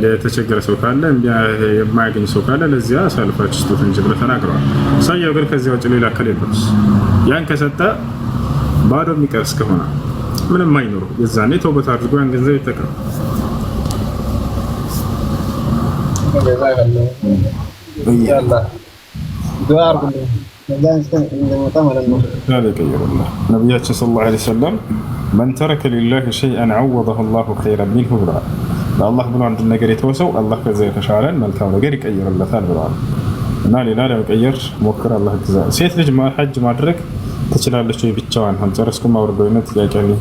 ለተቸገረ ሰው ካለ የማያገኝ ሰው ካለ ለዚያ አሳልፋችሁ ስጡት እንጂ ብለው ተናግረዋል። ሰውየው ግን ከዚያ ውጭ ሌላ ከሌለስ ያን ከሰጠ ባዶ የሚቀር እስከሆነ ምንም አይኖር፣ የዛኔ ተውበት አድርጎ ያን ገንዘብ ይጠቀም። ነቢያችን ሰለላሁ ዐለይሂ ወሰለም መን ተረከ ሊላሂ ሸይአን ዐወደሁ ላሁ ኸይረን ሚንሁ ብለዋል። ለአላህ ብሎ አንድ ነገር የተወሰው አላህ ከዛ የተሻለን መልካም ነገር ይቀይርለታል ብለዋል። እና ሌላ ለመቀየር ሞክር፣ አላህ ይገዛል። ሴት ልጅ ሐጅ ማድረግ ትችላለች ወይ ብቻዋን? አልጨረስኩም አውርደውነት ጥያቄ አለ።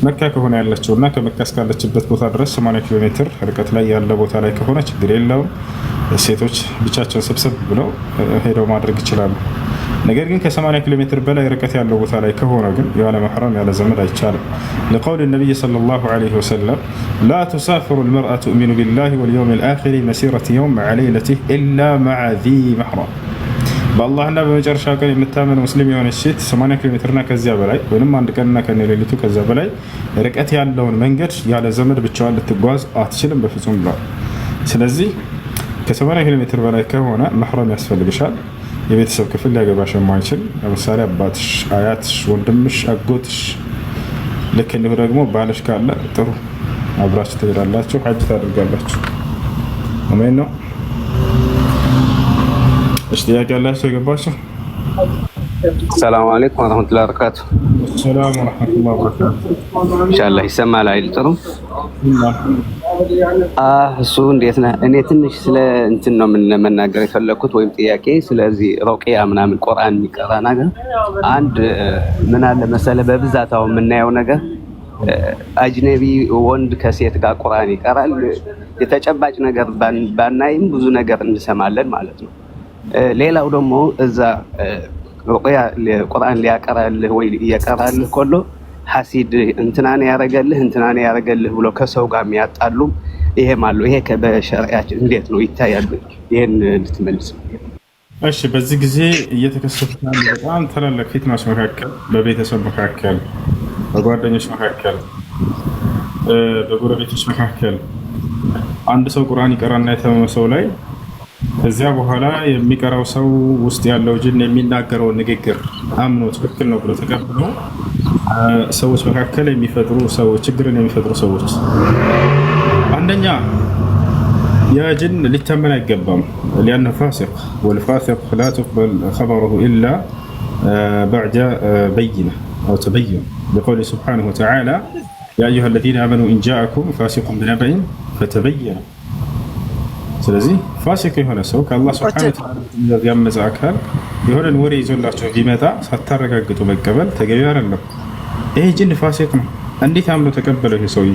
መካ ከሆነ ያለችው እና ከመካ እስካለችበት ቦታ ድረስ 80 ኪሎ ሜትር ርቀት ላይ ያለ ቦታ ላይ ከሆነ ችግር የለውም። ሴቶች ብቻቸውን ሰብሰብ ብለው ሄደው ማድረግ ይችላሉ። ነገር ግን ከ80 ኪሎ ሜትር በላይ ርቀት ያለው ቦታ ላይ ከሆነ ግን ያለ መህረም ያለ ዘመድ አይቻልም። ለቀውል ነብይ ሰለላሁ ዐለይሂ ወሰለም ላ ቱሳፊሩ አልመርአቱ ቱእሚኑ ቢላሂ ወልየውም አልአኺር መሲረተ የውም መዐ ለይለቲሂ ኢላ መዐ ዚ መህረም። በአላህና በመጨረሻ ቀን የምታመን ሙስሊም የሆነች ሴት 80 ኪሎ ሜትርና ከዚያ በላይ ወይም አንድ ቀንና ከሌሊቱ ከዚያ በላይ ርቀት ያለውን መንገድ ያለ ዘመድ ብቻዋን ልትጓዝ አትችልም በፍጹም ብለዋል። ስለዚህ ከ80 ኪሎ ሜትር በላይ ከሆነ መህረም ያስፈልግሻል። የቤተሰብ ክፍል ሊያገባሽ የማይችል ለምሳሌ አባትሽ፣ አያትሽ፣ ወንድምሽ፣ አጎትሽ። ልክ እንዲሁ ደግሞ ባልሽ ካለ ጥሩ አብራችሁ ትሄዳላችሁ፣ ሐጅ ታደርጋላችሁ። አሜን ነው። እሺ ጥያቄ ያላችሁ የገባችሁ? ሰላም አለይኩም ወራህመቱላሂ ወበረካቱ። ሰላም ወራህመቱላሂ ወበረካቱ። ኢንሻአላህ ይሰማል አይደል? ጥሩ እሱ እንዴት ነህ? እኔ ትንሽ ስለ እንትን ነው መናገር የፈለኩት ወይም ጥያቄ ስለዚህ ሩቅያ ምናምን ቁርአን የሚቀራ ነገር አንድ ምን አለ መሰለህ፣ በብዛት አሁን የምናየው ነገር አጅነቢ ወንድ ከሴት ጋር ቁርአን ይቀራል። የተጨባጭ ነገር ባናይም ብዙ ነገር እንሰማለን ማለት ነው። ሌላው ደግሞ እዛ ሩቅያ ቁርአን ሊያቀራልህ ወይ እየቀራልህ ኮሎ ሐሲድ እንትናን ያረገልህ ብሎ ከሰው ጋር የሚያጣሉ ይሄም አሉ። ይሄ በሸሪዓችን እንዴት ነው ይታያል? ይሄን ልትመልስ። እሺ በዚህ ጊዜ እየተከሰቱ ያሉ በጣም ታላላቅ ፊትናዎች መካከል በቤተሰብ መካከል፣ በጓደኞች መካከል፣ በጎረቤቶች መካከል አንድ ሰው ቁርአን ይቀራና የታመመ ሰው ላይ ከዚያ በኋላ የሚቀራው ሰው ውስጥ ያለው ጅን የሚናገረው ንግግር አምኖ ትክክል ነው ብሎ ተቀብሎ ሰዎች መካከል የሚፈጥሩ ሰዎች ችግርን የሚፈጥሩ ሰዎች አንደኛ የጅን ሊታመን አይገባም لأنه فاسق والفاسق لا تقبل خبره إلا بعد بينة أو تبين بقوله سبحانه وتعالى يا أيها الذين آمنوا إن جاءكم فاسق بنبأ فتبينوا ስለዚህ ፋሲክ የሆነ ሰው ከአላህ ሱብሓነሁ ወተዓላ ያመፀ አካል የሆነን ወሬ ይዞላቸው ቢመጣ ሳታረጋግጡ መቀበል ተገቢ አይደለም። ይሄ ጅን ፋሲክ ነው። እንዴት አምኖ ተቀበለው? ይሄ ሰውዬ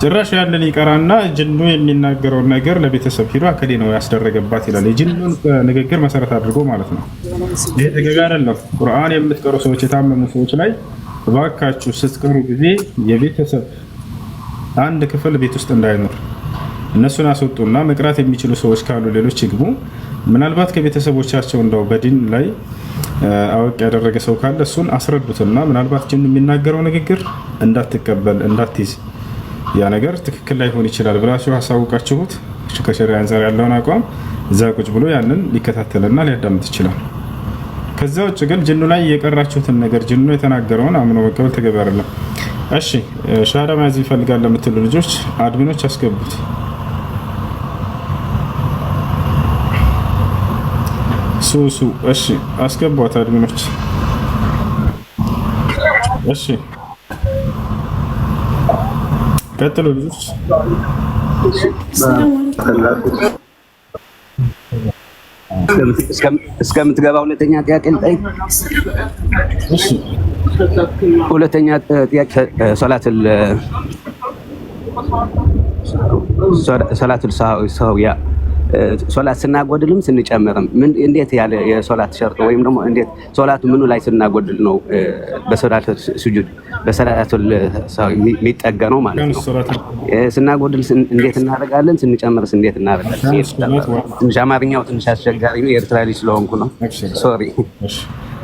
ጭራሽ ያንን ይቀራና ጅኑ የሚናገረውን ነገር ለቤተሰብ ሂዶ አከሌ ነው ያስደረገባት ይላል። የጅኑን ንግግር መሰረት አድርጎ ማለት ነው። ይሄ ተገቢ አይደለም። ቁርአን የምትቀሩ ሰዎች፣ የታመሙ ሰዎች ላይ እባካችሁ ስትቀሩ ጊዜ የቤተሰብ አንድ ክፍል ቤት ውስጥ እንዳይኖር እነሱን አስወጡና መቅራት የሚችሉ ሰዎች ካሉ ሌሎች ይግቡ። ምናልባት ከቤተሰቦቻቸው እንደው በዲን ላይ አወቅ ያደረገ ሰው ካለ እሱን አስረዱትና ምናልባት ጅኑ የሚናገረው ንግግር እንዳትቀበል እንዳትይዝ ያ ነገር ትክክል ላይሆን ይችላል ብላችሁ አሳውቃችሁት ከሸሪዓ አንፃር ያለውን አቋም እዛ ቁጭ ብሎ ያንን ሊከታተልና ሊያዳምጥ ይችላል። ከዛ ውጭ ግን ጅኑ ላይ የቀራችሁትን ነገር ጅኑ የተናገረውን አምኖ መቀበል ተገቢ አይደለም። እሺ ሻሃዳ መያዝ ይፈልጋል ለምትሉ ልጆች አድሚኖች አስገቡት። ሱሱ እሺ አስገቧት አድሚኖች። እሺ ቀጥሉ ልጆች። እስከምትገባ ሁለተኛ ጥያቄ ልጠይቅ። እሺ ሁለተኛ ጥያቄ ሶላቱል ሰህዊያ ሶላት ስናጎድልም ስንጨምርም እንዴት ያለ የሶላት ሸርጥ ወይም ደግሞ እንዴት ሶላቱ ምኑ ላይ ስናጎድል ነው በሶላት ሱጁድ በሶላቱል የሚጠገነው ማለት ነው? ስናጎድል እንዴት እናደርጋለን? ስንጨምርስ እንዴት እናደርጋለን? ትንሽ አማርኛው ትንሽ አስቸጋሪ ነው፣ የኤርትራ ልጅ ስለሆንኩ ነው። ሶሪ።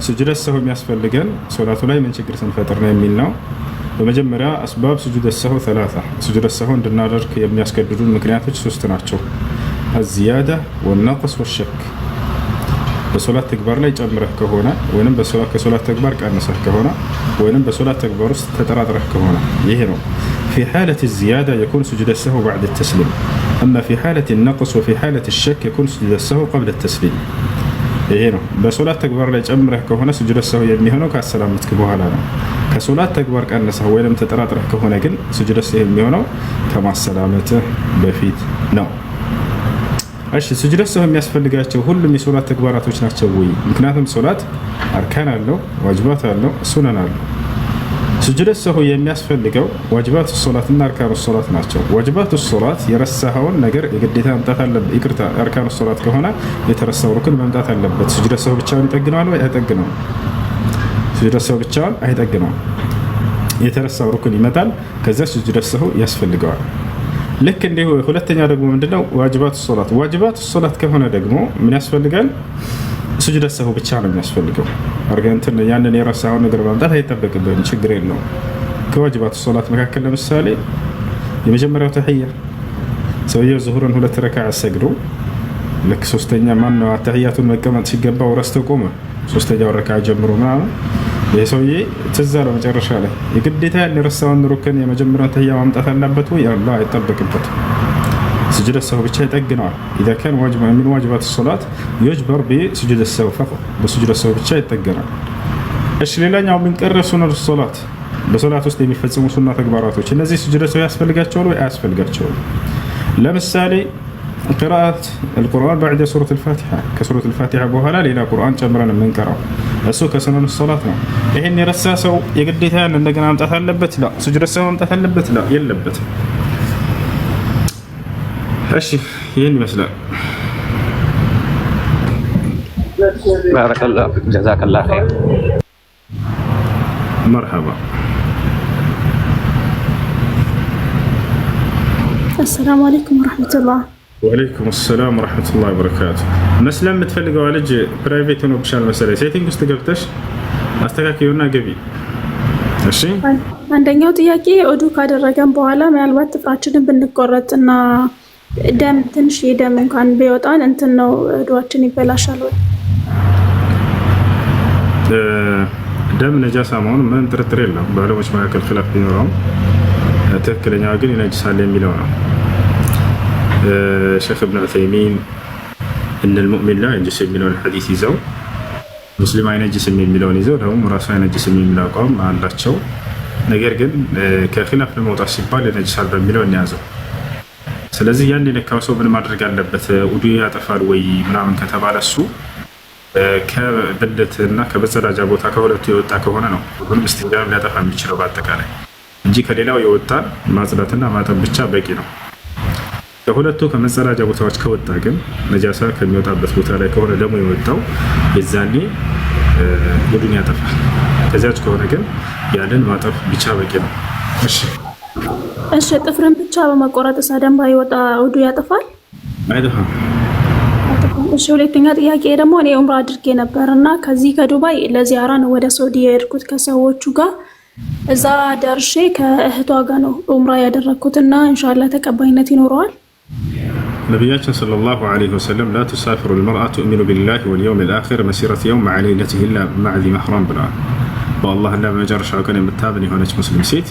ሱጁድ ሰህው የሚያስፈልገን ሶላቱ ላይ ምን ችግር ስንፈጥር ነው የሚል ነው። በመጀመሪያ አስባብ ሱጁድ ሰህው ሰላሳ ሱጁድ ሰህው እንድናደርግ የሚያስገድዱን ምክንያቶች ሶስት ናቸው። الزيادة والنقص والشك በሶላት ተግባር ላይ ጨምረህ ከሆነ ወይንም ከሶላት ተግባር ቀንሰህ ከሆነ ወይንም በሶላት ተግባር ውስጥ ተጠራጥረህ ከሆነ ይሄ ነው። في حالة الزيادة يكون سجود السهو بعد التسليم أما في حالة النقص وفي حالة الشك يكون سجود السهو قبل التسليم ይሄ ነው። በሶላት ተግባር ላይ ጨምረህ ከሆነ ስጁድ ሰህው የሚሆነው ካሰላመትክ በኋላ ነው። ከሶላት ተግባር ቀንሰህ ወይንም ተጠራጥረህ ከሆነ ግን ስጁድ ሰህው የሚሆነው ከማሰላመትህ በፊት ነው። እሺ ስጁድ ሰህው የሚያስፈልጋቸው ሁሉም የሶላት ተግባራቶች ናቸው ወይ? ምክንያቱም ሶላት አርካን አለው፣ ዋጅባት አለው፣ ሱነን አለው። ስጁድ ሰህው የሚያስፈልገው ዋጅባቱ ሶላትና አርካኑ ሶላት ናቸው። ዋጅባቱ ሶላት የረሳኸውን ነገር የግዴታ መምጣት አለበት። ይቅርታ አርካኑ ሶላት ከሆነ የተረሳው ሩክን መምጣት አለበት። ስጁድ ሰህው ብቻውን ይጠግነዋል ወይ? አይጠግነውም። ስጁድ ሰህው ብቻውን አይጠግነውም። የተረሳው ሩክን ይመጣል፣ ከዛ ስጁድ ሰህው ያስፈልገዋል። ልክ እንዲሁ ሁለተኛ ደግሞ ምንድነው ዋጅባቱ ሶላት። ዋጅባቱ ሶላት ከሆነ ደግሞ ምን ያስፈልጋል? ስጁድ ሰህው ብቻ ነው የሚያስፈልገው። አርገንትን ያንን የረሳውን ነገር ማምጣት አይጠበቅብህም፣ ችግር የለውም። ከዋጅባቱ ሶላት መካከል ለምሳሌ የመጀመሪያው ተህያ፣ ሰውየው ዙሁርን 2 ረካዓ ሰግዶ ልክ ሶስተኛ ማነው ተህያቱን መቀመጥ ሲገባው ረስቶ ቆመ። ሶስተኛው ረካዓ ጀምሮ ምናምን ይህ ሰውዬ ትዝ አለው መጨረሻ ላይ የግዴታ የረሳውን ሩክን የመጀመሪያውን ተህያ ማምጣት አለበት ወይ? አላህ አይጠበቅበትም። ስጁድ ሰህው ብቻ ይጠግነዋል። إذا كان واجب من واجبات الصلاة يجبر بسجود السهو فقط، በስጁድ ሰህው ብቻ ይጠገናል። እሺ ሌላኛው የምንቀር ሱነቱ ሶላት፣ በሶላት ውስጥ የሚፈጸሙ ሱና ተግባራቶች እነዚህ ስጁድ ሰህው ያስፈልጋቸዋል ወይ አያስፈልጋቸውም? ለምሳሌ قراءة القرآن بعد سورة الفاتحة كسورة الفاتحة بوهلا ليلة قرآن جمرنا من كرام السوق سنن الصلاة ነው። ይሄን የረሳ ሰው የግዴታ ያን እንደገና ማምጣት አለበት? لا ስጁድ ሰህው ማምጣት አለበት? لا የለበትም። እሺ ይሄን ይመስላል። ባረከላህ ጀዛከላህ ኸይር። مرحبا السلام عليكم ورحمة الله ወአለይኩም ሰላም ወራህመቱላሂ ወበረካቱ። መስለም የምትፈልገው ልጅ ፕራይቬት ሆኖብሻል መሰለኝ። ሴቲንግ ውስጥ ገብተሽ አስተካክዩና ገቢ። እሺ አንደኛው ጥያቄ ኦዱ ካደረገን በኋላ ምናልባት ጥፍራችንን ብንቆረጥና ደም ትንሽ የደም እንኳን ቢወጣን እንትን ነው ኦዱአችን ይበላሻል ወይ? ደም ነጃሳ መሆኑ ምንም ጥርጥር የለውም። በዕለሞች መካከል ኺላፍ ቢኖረውም ትክክለኛው ግን ይነጅሳል የሚለው ነው። ሼክ ኢብኑ ዑሰይሚን እነል ሙእሚን ላ የንጅስ የሚለውን ሐዲስ ይዘው ሙስሊም አይነጅስም የሚለውን ይዘው ደግሞ ራሱ አይነጅስም የሚለው አቋም አላቸው። ነገር ግን ከኺላፍ ለመውጣት ሲባል ይነጅሳል በሚለው እንያዘው። ስለዚህ ያን የነካው ሰው ምን ማድረግ አለበት? ውዱ ያጠፋል ወይ ምናምን ከተባለ እሱ ከብልት እና ከመጸዳጃ ቦታ ከሁለቱ የወጣ ከሆነ ነው ሁሉም እስቲንጃ ሊያጠፋ የሚችለው በአጠቃላይ እንጂ ከሌላው የወጣን ማጽዳትና ማጠብ ብቻ በቂ ነው። ከሁለቱ ከመጸዳጃ ቦታዎች ከወጣ ግን ነጃሳ ከሚወጣበት ቦታ ላይ ከሆነ ደግሞ የወጣው የዛኔ ውዱን ያጠፋል። ከዚያች ከሆነ ግን ያንን ማጠብ ብቻ በቂ ነው። እሺ ጥፍርን ብቻ በመቆረጥ ደም ባይወጣ ውዱ ያጠፋል? አይጠፋም። እሺ ሁለተኛ ጥያቄ ደግሞ እኔ ዑምራ አድርጌ ነበርና ከዚህ ከዱባይ ለዚያራ ነው ወደ ሳውዲ የሄድኩት ከሰዎቹ ጋር። እዛ ደርሼ ከእህቷ ጋር ነው ዑምራ ያደረኩትና ኢንሻአላህ ተቀባይነት ይኖረዋል? ነቢያችን ሰለላሁ ዐለይሂ ወሰለም ላ ቱሳፊሩ ልመርአ ቱእሚኑ ቢላሂ ወልየውም ልአኺር መሲረት የውም መዓ ሌይለቲሃ ኢላ መዓ ዚ መሕረም ብለዋል። በአላህና በመጨረሻው ቀን የምታምን የሆነች ሙስሊም ሴት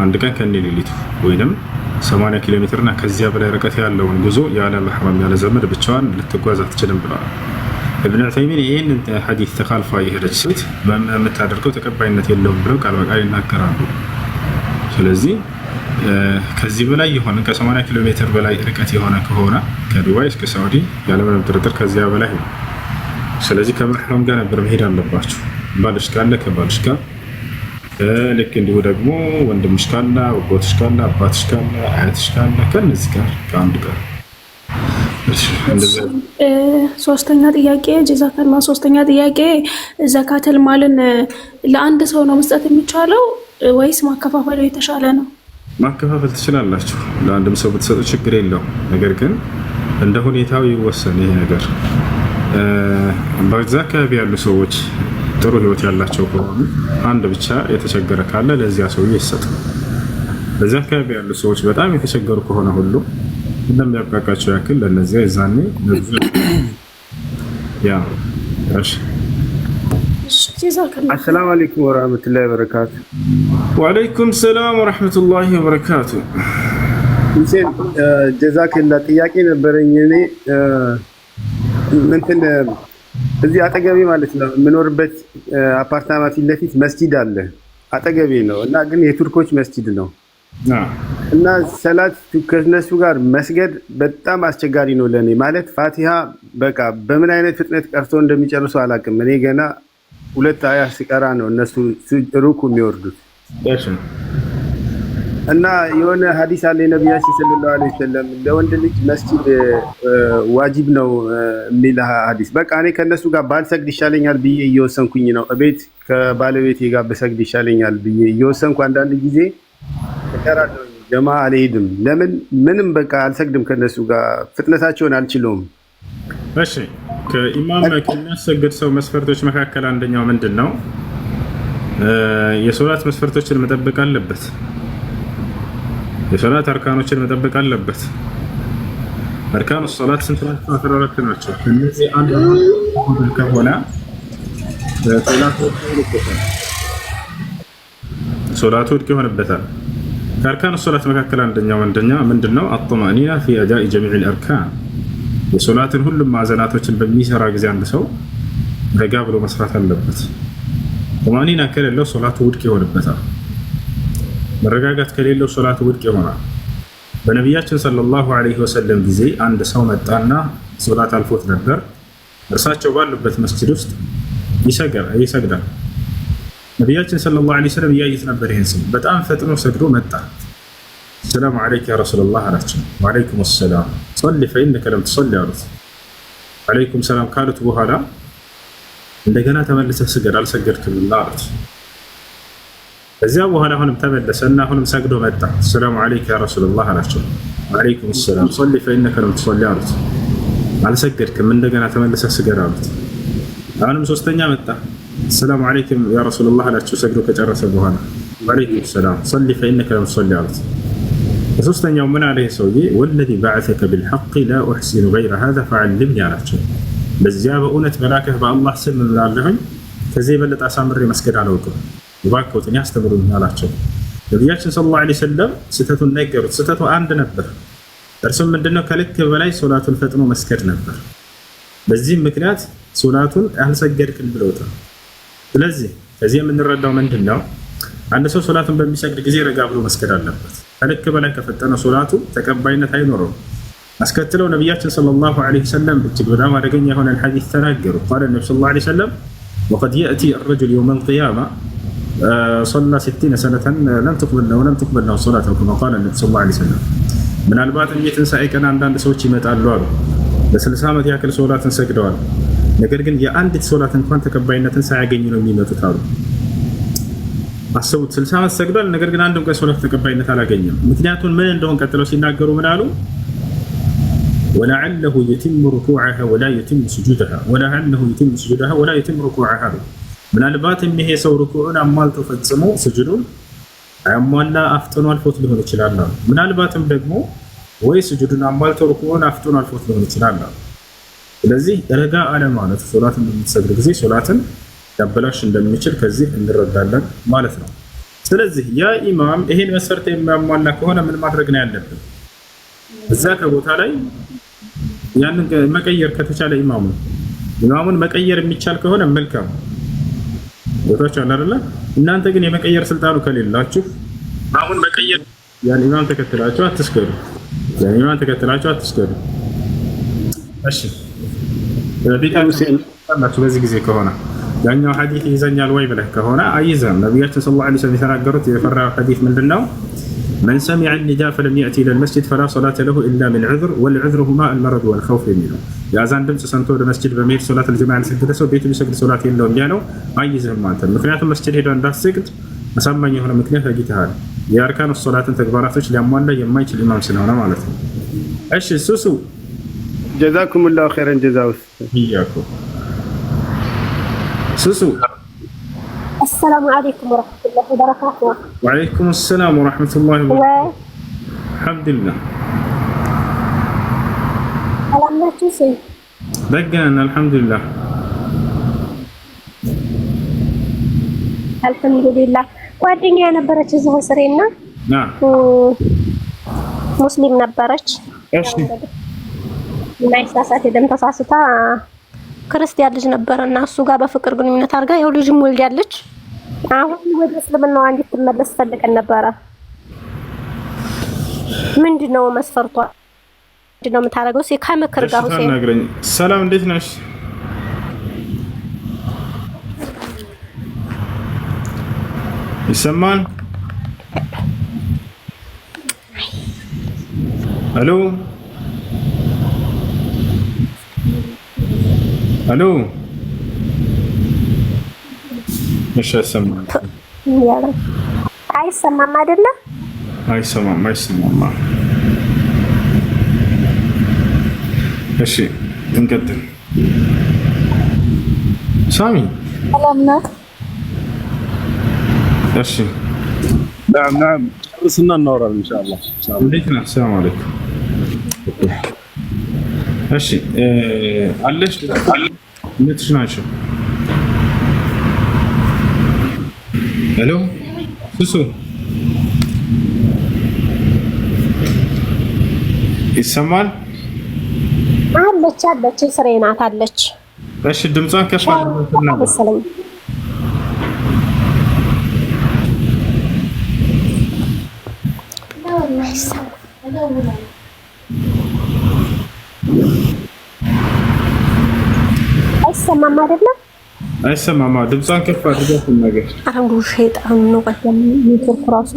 አንድ ቀን ከኔ ሌሊቱ ወይም 80 ኪሎ ሜትር እና ከዚያ በላይ ርቀት ያለውን ጉዞ ያለ መሕረም ያለ ዘመድ ብቻዋን ልትጓዝ አትችልም ብለዋል። ኢብኑ ዑሰይሚን ይህን ሐዲስ ተካልፋ የሄደች ሴት የምታደርገው ተቀባይነት የለውም ብለው ቃል በቃል ይናገራሉ። ስለዚህ ከዚህ በላይ የሆነ ከ80 ኪሎ ሜትር በላይ ርቀት የሆነ ከሆነ ከዱባይ እስከ ሳውዲ ያለምንም ጥርጥር ከዚያ በላይ ነው። ስለዚህ ከመሕረም ጋር ነበር መሄድ አለባችሁ። ባልሽ ካለ ከባልሽ ጋር፣ ልክ እንዲሁ ደግሞ ወንድምሽ ካለ፣ አጎትሽ ካለ፣ አባትሽ ካለ፣ አያትሽ ካለ ከነዚህ ጋር ከአንድ ጋር። ሶስተኛ ጥያቄ ጀዛከላ። ሶስተኛ ጥያቄ ዘካተል ማልን ለአንድ ሰው ነው መስጠት የሚቻለው ወይስ ማከፋፈሉ የተሻለ ነው? ማከፋፈል ትችላላችሁ። ለአንድም ሰው ብትሰጡ ችግር የለውም። ነገር ግን እንደ ሁኔታው ይወሰን። ይሄ ነገር በዛ አካባቢ ያሉ ሰዎች ጥሩ ህይወት ያላቸው ከሆኑ አንድ ብቻ የተቸገረ ካለ ለዚያ ሰውዬ ይሰጥ። በዛ አካባቢ ያሉ ሰዎች በጣም የተቸገሩ ከሆነ ሁሉ እንደሚያብቃቃቸው ያክል ለነዚያ ይዛኔ ያ እሺ። አሰላሙ አለይኩም ወራህመቱላሂ ወበረካቱ። ወአለይኩም ሰላም ወራህመቱላሂ ወበረካቱ። ሁሴን ጀዛከላ። ጥያቄ ነበረኝ እኔ እንትን እዚህ አጠገቤ ማለት ነው የምኖርበት አፓርታማ ፊት ለፊት መስጂድ አለ አጠገቤ ነው እና ግን የቱርኮች መስጂድ ነው እና ሰላት ከነሱ ጋር መስገድ በጣም አስቸጋሪ ነው ለኔ። ማለት ፋቲሃ በቃ በምን አይነት ፍጥነት ቀርቶ እንደሚጨርሱ አላውቅም። እኔ ገና 2 አያ ሲቀራ ነው እነሱ ሩኩ የሚወርዱት። እና የሆነ ሐዲስ አለ ነብያችን ሰለላሁ ዐለይሂ ወሰለም ለወንድ ልጅ መስጂድ ዋጅብ ነው የሚል ሐዲስ። በቃ እኔ ከነሱ ጋር ባልሰግድ ይሻለኛል ብዬ እየወሰንኩኝ ነው። እቤት ከባለቤቴ ጋር በሰግድ ይሻለኛል ብዬ እየወሰንኩ አንዳንድ ጊዜ ተቀራለሁ። ጀማ አልሄድም። ለምን ምንም በቃ አልሰግድም ከነሱ ጋር ፍጥነታቸውን አልችለውም። እሺ ከኢማም ከሚያሰግድ ሰው መስፈርቶች መካከል አንደኛው ምንድን ነው? የሶላት መስፈርቶችን መጠበቅ አለበት። የሶላት አርካኖችን መጠበቅ አለበት። አርካኑ ሶላት ስንት ናቸው? 14 ናቸው። እነዚህ አንድ ከሆነ ሶላቱ ውድቅ ይሆንበታል። ከአርካኑ ሶላት መካከል አንደኛው ምንድን ነው? አጥማኒና ፊ አዳኢ ጀሚዕ አርካን የሶላትን ሁሉም ማዕዘናቶችን በሚሰራ ጊዜ አንድ ሰው ረጋ ብሎ መስራት አለበት። ጡማኒና ከሌለው ሶላቱ ውድቅ ይሆንበታል። መረጋጋት ከሌለው ሶላቱ ውድቅ ይሆናል። በነቢያችን ሰለላሁ ዐለይሂ ወሰለም ጊዜ አንድ ሰው መጣና ሶላት አልፎት ነበር። እርሳቸው ባሉበት መስጂድ ውስጥ ይሰግዳል። ነቢያችን ሰለላሁ ዐለይሂ ወሰለም እያዩት ነበር። ይሄን ሰው በጣም ፈጥኖ ሰግዶ መጣ። ሰላም አለይከ ያ ረሱላህ አላቸው። ወአለይኩም ሰላም ሶሊ ፈኢነከ ለም ትሶሊ አሉት። አለይኩም ሰላም ካሉት በኋላ እንደገና ተመልሰህ ስገድ አልሰገድክምና አሉት። ከዚያ በኋላ አሁንም ተመለሰና አሁንም ሰግዶ መጣ። ሰላሙ አለይከ ያ ረሱላህ አላቸው። ወአለይኩም ሰላም ሶሊ ፈኢነከ ለም ትሶሊ አሉት። አልሰገድክም እንደገና ተመለሰህ ስገድ አሉት። አሁንም ሶስተኛ መጣ። ሰላሙ አለይኩም ያ ረሱላህ አላቸው ሰግዶ ከጨረሰ በኋላ ወአለይኩም ሰላም ሶሊ ፈኢነከ ለም ትሶሊ አሉት። ሶስተኛው ምን አለ ሰውዬ ወለዚ በዐሰከ ቢልሐቅ ላ ኡሕሲኑ ገይረ ሃዛ ፈዐልምኒ አላቸው። በዚያ በእውነት በላከህ በአላህ ስም እምላለሁኝ ከዚህ የበለጠ አሳምሬ መስገድ አላውቅም፣ እባክዎትን ያስተምሩኝ አላቸው። ነቢያችን ሰለላሁ ዐለይሂ ወሰለም ስህተቱን ነገሩት። ስህተቱ አንድ ነበር። እርሱም ምንድነው? ከልክ በላይ ሶላቱን ፈጥኖ መስገድ ነበር። በዚህም ምክንያት ሶላቱን አልሰገድክም ብለውታል። ስለዚህ ከዚህ የምንረዳው ምንድነው? አንድ ሰው ሶላቱን በሚሰግድ ጊዜ ረጋ ብሎ መስገድ አለበት። ከልክ በላይ ከፈጠነ ሶላቱ ተቀባይነት አይኖረውም። አስከትለው ነቢያችን ሰለላሁ ዐለይሂ ወሰለም እጅግ በጣም አደገኛ የሆነ ሐዲስ ተናገሩ። ቃለ ነብዩ ሰለላሁ ዐለይሂ ወሰለም ወቀድ የእቲ الرجل يوم القيامة صلى 60 سنة لم تقبل له صلاة كما قال النبي صلى الله عليه وسلم ምናልባትም የትንሣኤ ቀን አንዳንድ ሰዎች ይመጣሉ አሉ ለ60 ዓመት ያክል ሶላትን ሰግደዋል፣ ነገር ግን የአንዲት ሶላት እንኳን ተቀባይነትን ሳያገኙ ነው የሚመጡት አሉ። አስቡት፣ 60 ዓመት ሰግዷል፣ ነገር ግን አንድም ቀን ሶላት ተቀባይነት አላገኘም። ምክንያቱም ምን እንደሆነ ቀጥለው ሲናገሩ ምን አሉ? ወለዐለሁ የቲሙ ሩኩዐሃ ወላ የቲሙ ሱጁደሃ ወለዐለሁ የቲሙ ሱጁደሃ ወላ የቲሙ ሩኩዐሃ። ምናልባትም ይሄ ሰው ሩኩዑን አሟልቶ ፈጽሞ ስጁዱን አሟላ አፍጥኖ አልፎት ሊሆን ይችላል። ምናልባትም ደግሞ ወይ ስጁዱን አሟልቶ ሩኩዑን አፍጥኖ አልፎት ሊሆን ይችላል። ስለዚህ ረጋ አለ ማለት ሶላትን በምትሰግድ ጊዜ ሶላትን ያበላሽ እንደሚችል ከዚህ እንረዳለን ማለት ነው። ስለዚህ ያ ኢማም ይሄን መስፈርት የሚያሟላ ከሆነ ምን ማድረግ ነው ያለብን? እዛ ከቦታ ላይ ያንን መቀየር ከተቻለ ኢማሙን መቀየር የሚቻል ከሆነ መልካም ቦታቸው አለ አይደል? እናንተ ግን የመቀየር ስልጣኑ ከሌላችሁ አሁን መቀየር ያን ኢማም ተከትላችሁ አትስገዱ። እሺ በዚህ ጊዜ ከሆነ ያኛው ሐዲስ ይዘኛል ወይ ብለህ ከሆነ አይዘም። ነቢያችን ሰለላሁ ዐለይሂ ወሰለም የተናገሩት የፈራው ሐዲስ ምንድነው? من سمع النداء فلم يأتي إلى المسجد فلا صلاة له إلا من عذر والعذر هما المرض والخوف የሚለው የአዛን ድምጽ ሰምቶ ወደ መስጂድ በመሄድ ሶላት الجماعة ያልሰገደ ሰው ቤቱ ቢሰግድ ሶላት የለውም ያለው አይዝህም ማለት ነው። ምክንያቱም መስጂድ ሄዶ እንዳትሰግድ አሳማኝ የሆነ ምክንያት አግኝተሃል። የአርካን ሶላትን ተግባራቶች ሊያሟላ የማይችል ኢማም ስለሆነ ማለት ነው። እሺ ሱሱ ጀዛኩሙላሁ ኸይረን ጀዛውስ ይያኩ ሱሱ السلام عليكم ورحمة الله وبركاته. وعليكم السلام ورحمة الله وبركاته. الحمد لله. سلامنا تشوفي. بقنا الحمد لله. الحمد لله. ጓደኛ ነበረች እዚህ ስሬና ሙስሊም ነበረች። እሺ ማይሳሳት የደም ተሳስታ ክርስቲያን ልጅ ነበረና እሱ ጋር በፍቅር ግንኙነት አድርጋ ያው ልጅም ወልዳለች። አሁን ወደ እስልምናው እንድትመለስ ፈልገን ነበረ። ምንድነው መስፈርቷ? ምንድነው የምታደርገው? ከምክር ጋር ሁሴን ሰላም፣ እንዴት ነሽ? ይሰማል? ሄሎ ሄሎ። እሺ አይሰማም። አይሰማም አይደለ? አይሰማም። እሺ እንቀጥል። ሳሚ ሰላም ነው? እሺ ናም ርስና እናወራለን ኢንሻአላህ። እንዴት ነህ? ሰላም አለይኩም። እሺ አለሽ ልትሽ ናቸው። ሄሎ ሱሱ ይሰማል? አለች ስሬ ናት አለች። እሺ ድምጿን ከፍ አድርገውና መሰለኝ አይሰማም አይደለ? አይሰማም። ድምጿን ከፍ አድርገው ትናገር። አንዱ ሸይጣን ነው ቀደም ይተርኩራሱ።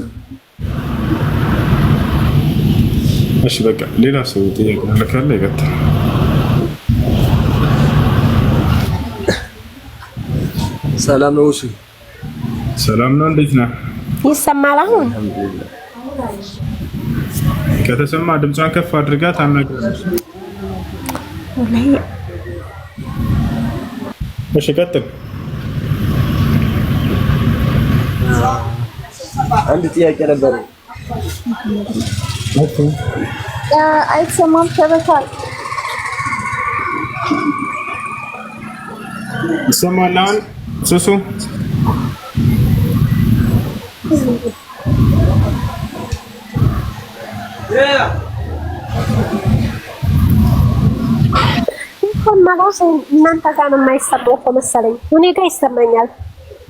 እሺ በቃ ሌላ ሰው ጥያቄ ካለ ይቀጥል። ሰላም ነው። እሺ ሰላም ነው። እንዴት ነህ? ይሰማል አሁን? ከተሰማ ድምጿን ከፍ አድርጋ ታናግረሽ። እሺ ቀጥል። አንድ ጥያቄ ነበር። አይሰማም ተበታል። ይሰማል አሁን ሱሱ? እናንተ ጋር ነው የማይሰማው እኮ መሰለኝ። እኔ ጋር ይሰማኛል።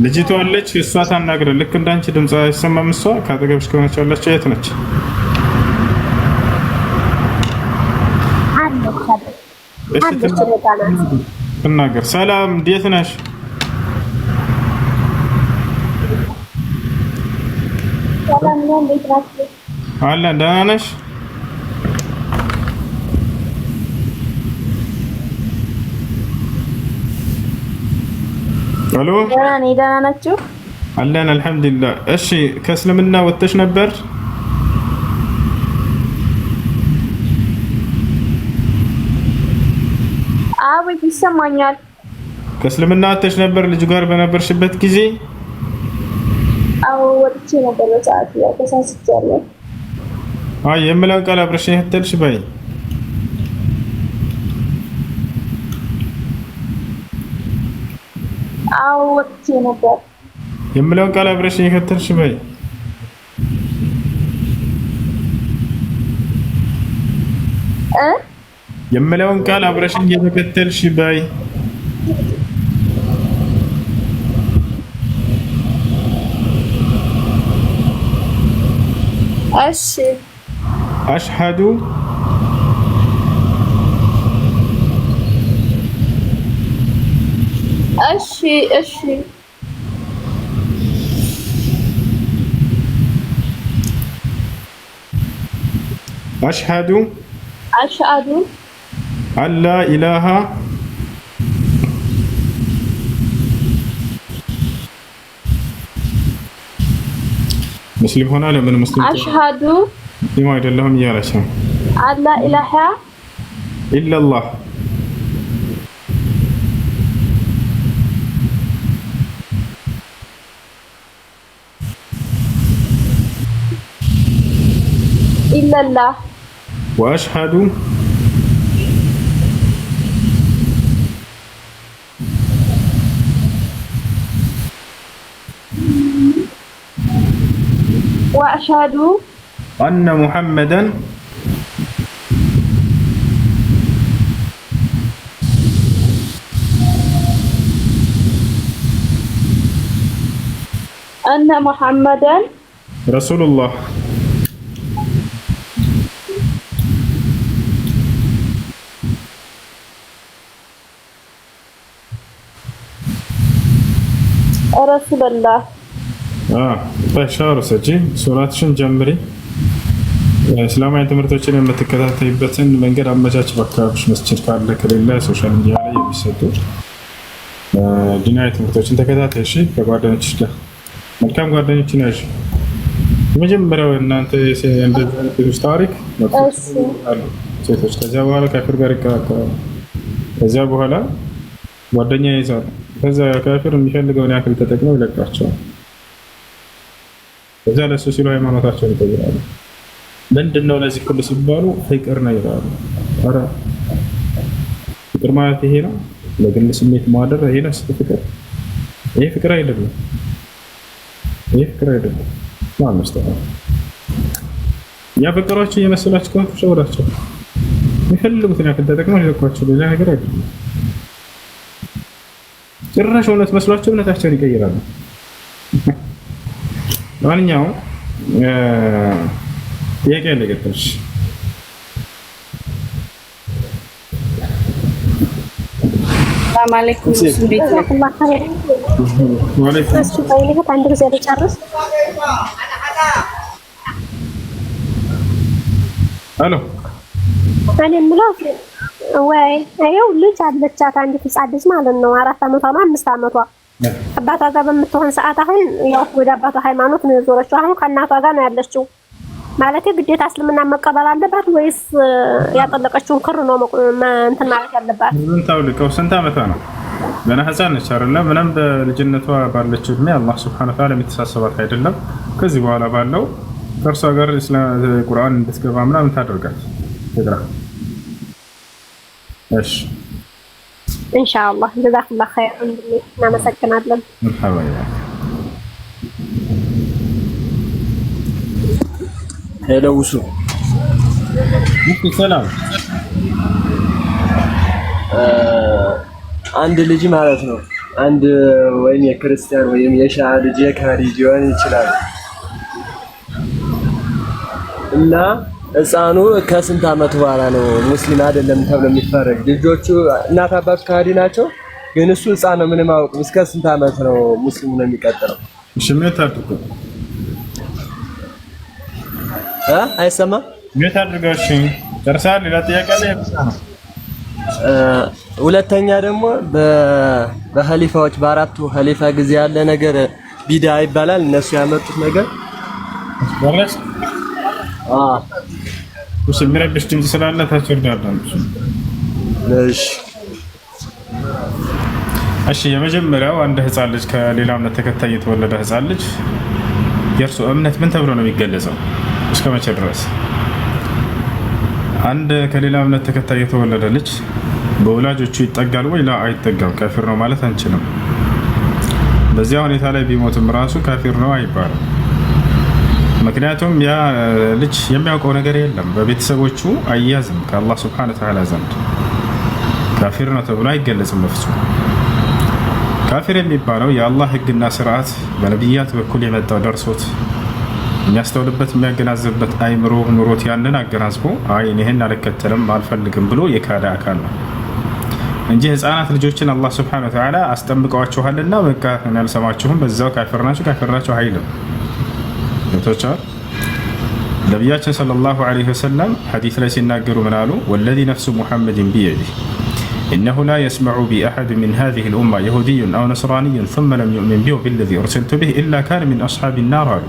ልጅቷ አለች፣ እሷ ታናግረ። ልክ እንዳንቺ ድምፅ አይሰማም። እሷ ካጠገብሽ ከሆነች ያለች የት ነች? ትናገር። ሰላም እንዴት ነሽ? አለን ደህና ነሽ? ሄሎ ደህና ናችሁ? አለን አልሐምዱሊላህ። እሺ ከእስልምና ወጥተሽ ነበር? አቤት ይሰማኛል። ከእስልምና ወጥተሽ ነበር ልጅ ጋር በነበርሽበት ጊዜ? አዎ ወጥቼ ነበር በሰዓቱ ተሳስቻለሁ። አይ የምለውን ቃል አብረሽኝ ከተልሽ በይ። አዎ ወጥቼ ነበር። የምለውን ቃል አብረሽኝ ከተልሽ በይ። የምለውን ቃል አብረሽኝ የተከተልሽ በይ። እሺ አሽሀዱ እሺ አሽሀዱ አላ ኢላሃ ሙስሊም ሆና ለምን ሙስሊም አሽሀዱ ሙስሊም አይደለሁም እያለች ነው። አላ ኢላሃ ኢላላህ ኢላላህ ወአሽሀዱ وأشهد أن محمدا رسول الله. رسول الله. ሻወር ሰጂ ሱራትሽን ጀምሪ። እስላማዊ ትምህርቶችን የምትከታተይበትን መንገድ አመቻች። በአካባቢሽ መስጂድ ካለ ከሌለ ሶሻል ሚዲያ ላይ የሚሰጡ ዲናዊ ትምህርቶችን ተከታተይ። እሺ ከጓደኞችሽ ጋር መልካም ጓደኞችን ያዥ። የመጀመሪያው እናንተ ሴቶች ታሪክ ሴቶች ከዚያ በኋላ ካፊር ጋር ይቀላቀላሉ። ከዚያ በኋላ ጓደኛ ይይዛሉ። ከዛ ካፊር የሚፈልገውን ያክል ተጠቅመው ይለቃቸዋል። ከዛ ለሱ ሲሉ ሃይማኖታቸውን ይቀይራሉ። ምንድነው ለዚህ ሁሉ ሲባሉ ፍቅር ነው ይላሉ። ኧረ ፍቅር ማለት ይሄ ነው? ለግል ስሜት ማደር ይሄ ነው ፍቅር? ይሄ ፍቅር አይደለም። ይሄ ፍቅር አይደለም። ማለት ነው ያፈቀሯቸው የመሰላቸው ከሆነ ሸውዳቸው የሚፈልጉትን ያክል ተጠቅመው ይለቋቸው። ሌላ ነገር አይደለም። ጭራሽ እውነት መስሏቸው እውነታቸውን ይቀይራሉ። ማንኛውም ጥያቄ ያለ ገጠርሽ ሰላም አለይኩም። እንዴት ነው? ወአለይኩም አንድ ጊዜ ልጨርስ። ሄሎ እኔ የምለው ወይ ይኸው ልጅ አለቻት አንዲት ህፃን ልጅ ማለት ነው። 4 ዓመቷ ነው 5 ዓመቷ አባቷ ጋር በምትሆን ሰዓት አሁን ያው ወደ አባቷ ሃይማኖት ነው የዞረችው። አሁን ከእናቷ ጋር ነው ያለችው። ማለት ግዴታ እስልምና መቀበል አለባት ወይስ ያጠለቀችውን ክር ነው እንትን ማለት ያለባት? ምን ታውልቀው? ስንት ዓመቷ ነው? ገና ህፃን ነች አይደለ? ምንም በልጅነቷ ባለችው እድሜ አላህ ሱብሓነሁ ወተዓላ የሚተሳሰባት አይደለም። ከዚህ በኋላ ባለው ከእርሷ ጋር ቁርአን እንድትገባ ምናምን ታደርጋለች። እሺ ኢንሻአላህ ጀዛኩላህ ኸይር። እናመሰግናለን። ሄሎ ውሱ ሰላም። አንድ ልጅ ማለት ነው አንድ ወይም የክርስቲያን ወይም የሺዓ ልጅ የካሪ ሊሆን ይችላል እና ህፃኑ ከስንት ዓመት በኋላ ነው ሙስሊም አይደለም ተብሎ የሚፈረድ? ልጆቹ እናት አባት ካዲ ናቸው፣ ግን እሱ ህፃን ነው ምንም አያውቅም። እስከ ስንት ዓመት ነው ሙስሊሙ ነው የሚቀጥለው? እሺ ምን ታድርጉ? አይሰማም? ምን ታድርገው? እሺ ደርሳል። ሌላ ጥያቄ አለ? ሁለተኛ ደግሞ በኸሊፋዎች በአራቱ ኸሊፋ ጊዜ ያለ ነገር ቢዳ ይባላል። እነሱ ያመጡት ነገር እሺ የሚረብሽ ድምፅ ስላለ ታቸርዳለን። እሺ የመጀመሪያው አንድ ህፃን ልጅ ከሌላ እምነት ተከታይ የተወለደ ህፃን ልጅ የእርሱ እምነት ምን ተብሎ ነው የሚገለጸው? እስከ መቼ ድረስ? አንድ ከሌላ እምነት ተከታይ የተወለደ ልጅ በወላጆቹ ይጠጋል ወይ? ላ አይጠጋም። ካፊር ነው ማለት አንችልም። በዚያ ሁኔታ ላይ ቢሞትም ራሱ ካፊር ነው አይባልም። ምክንያቱም ያ ልጅ የሚያውቀው ነገር የለም። በቤተሰቦቹ አያዝም ከአላህ ሱብሓነሁ ወተዓላ ዘንድ ካፊር ነው ተብሎ አይገለጽም በፍጹም። ካፊር የሚባለው የአላህ ህግና ስርዓት በነቢያት በኩል የመጣው ደርሶት የሚያስተውልበት የሚያገናዝብበት አይምሮ ኑሮት ያንን አገናዝቦ አይ ይሄን አልከተልም አልፈልግም ብሎ የካደ አካል ነው እንጂ ህፃናት ልጆችን አላህ ሱብሓነሁ ወተዓላ አስጠምቀዋችኋልና በቃ እኔ አልሰማችሁም በዛው ካፊር ናቸው አይልም። ቶቻል ነቢያችን ሰለላሁ ዐለይሂ ወሰለም ሐዲስ ላይ ሲናገሩ ምን አሉ? ወለዚ ነፍሱ ሙሐመድን ቢየዲህ ኢነሁ ላ የስመዑ ቢአሐድ ሚን ሃዚሂ ልኡማ የሁድዩን አው ነስራንዩን ثመ ለም ዩእሚን ቢ ወቢለዚ ኡርሲልቱ ቢህ ኢላ ካነ ሚን አስሓቢ ናር አሉ።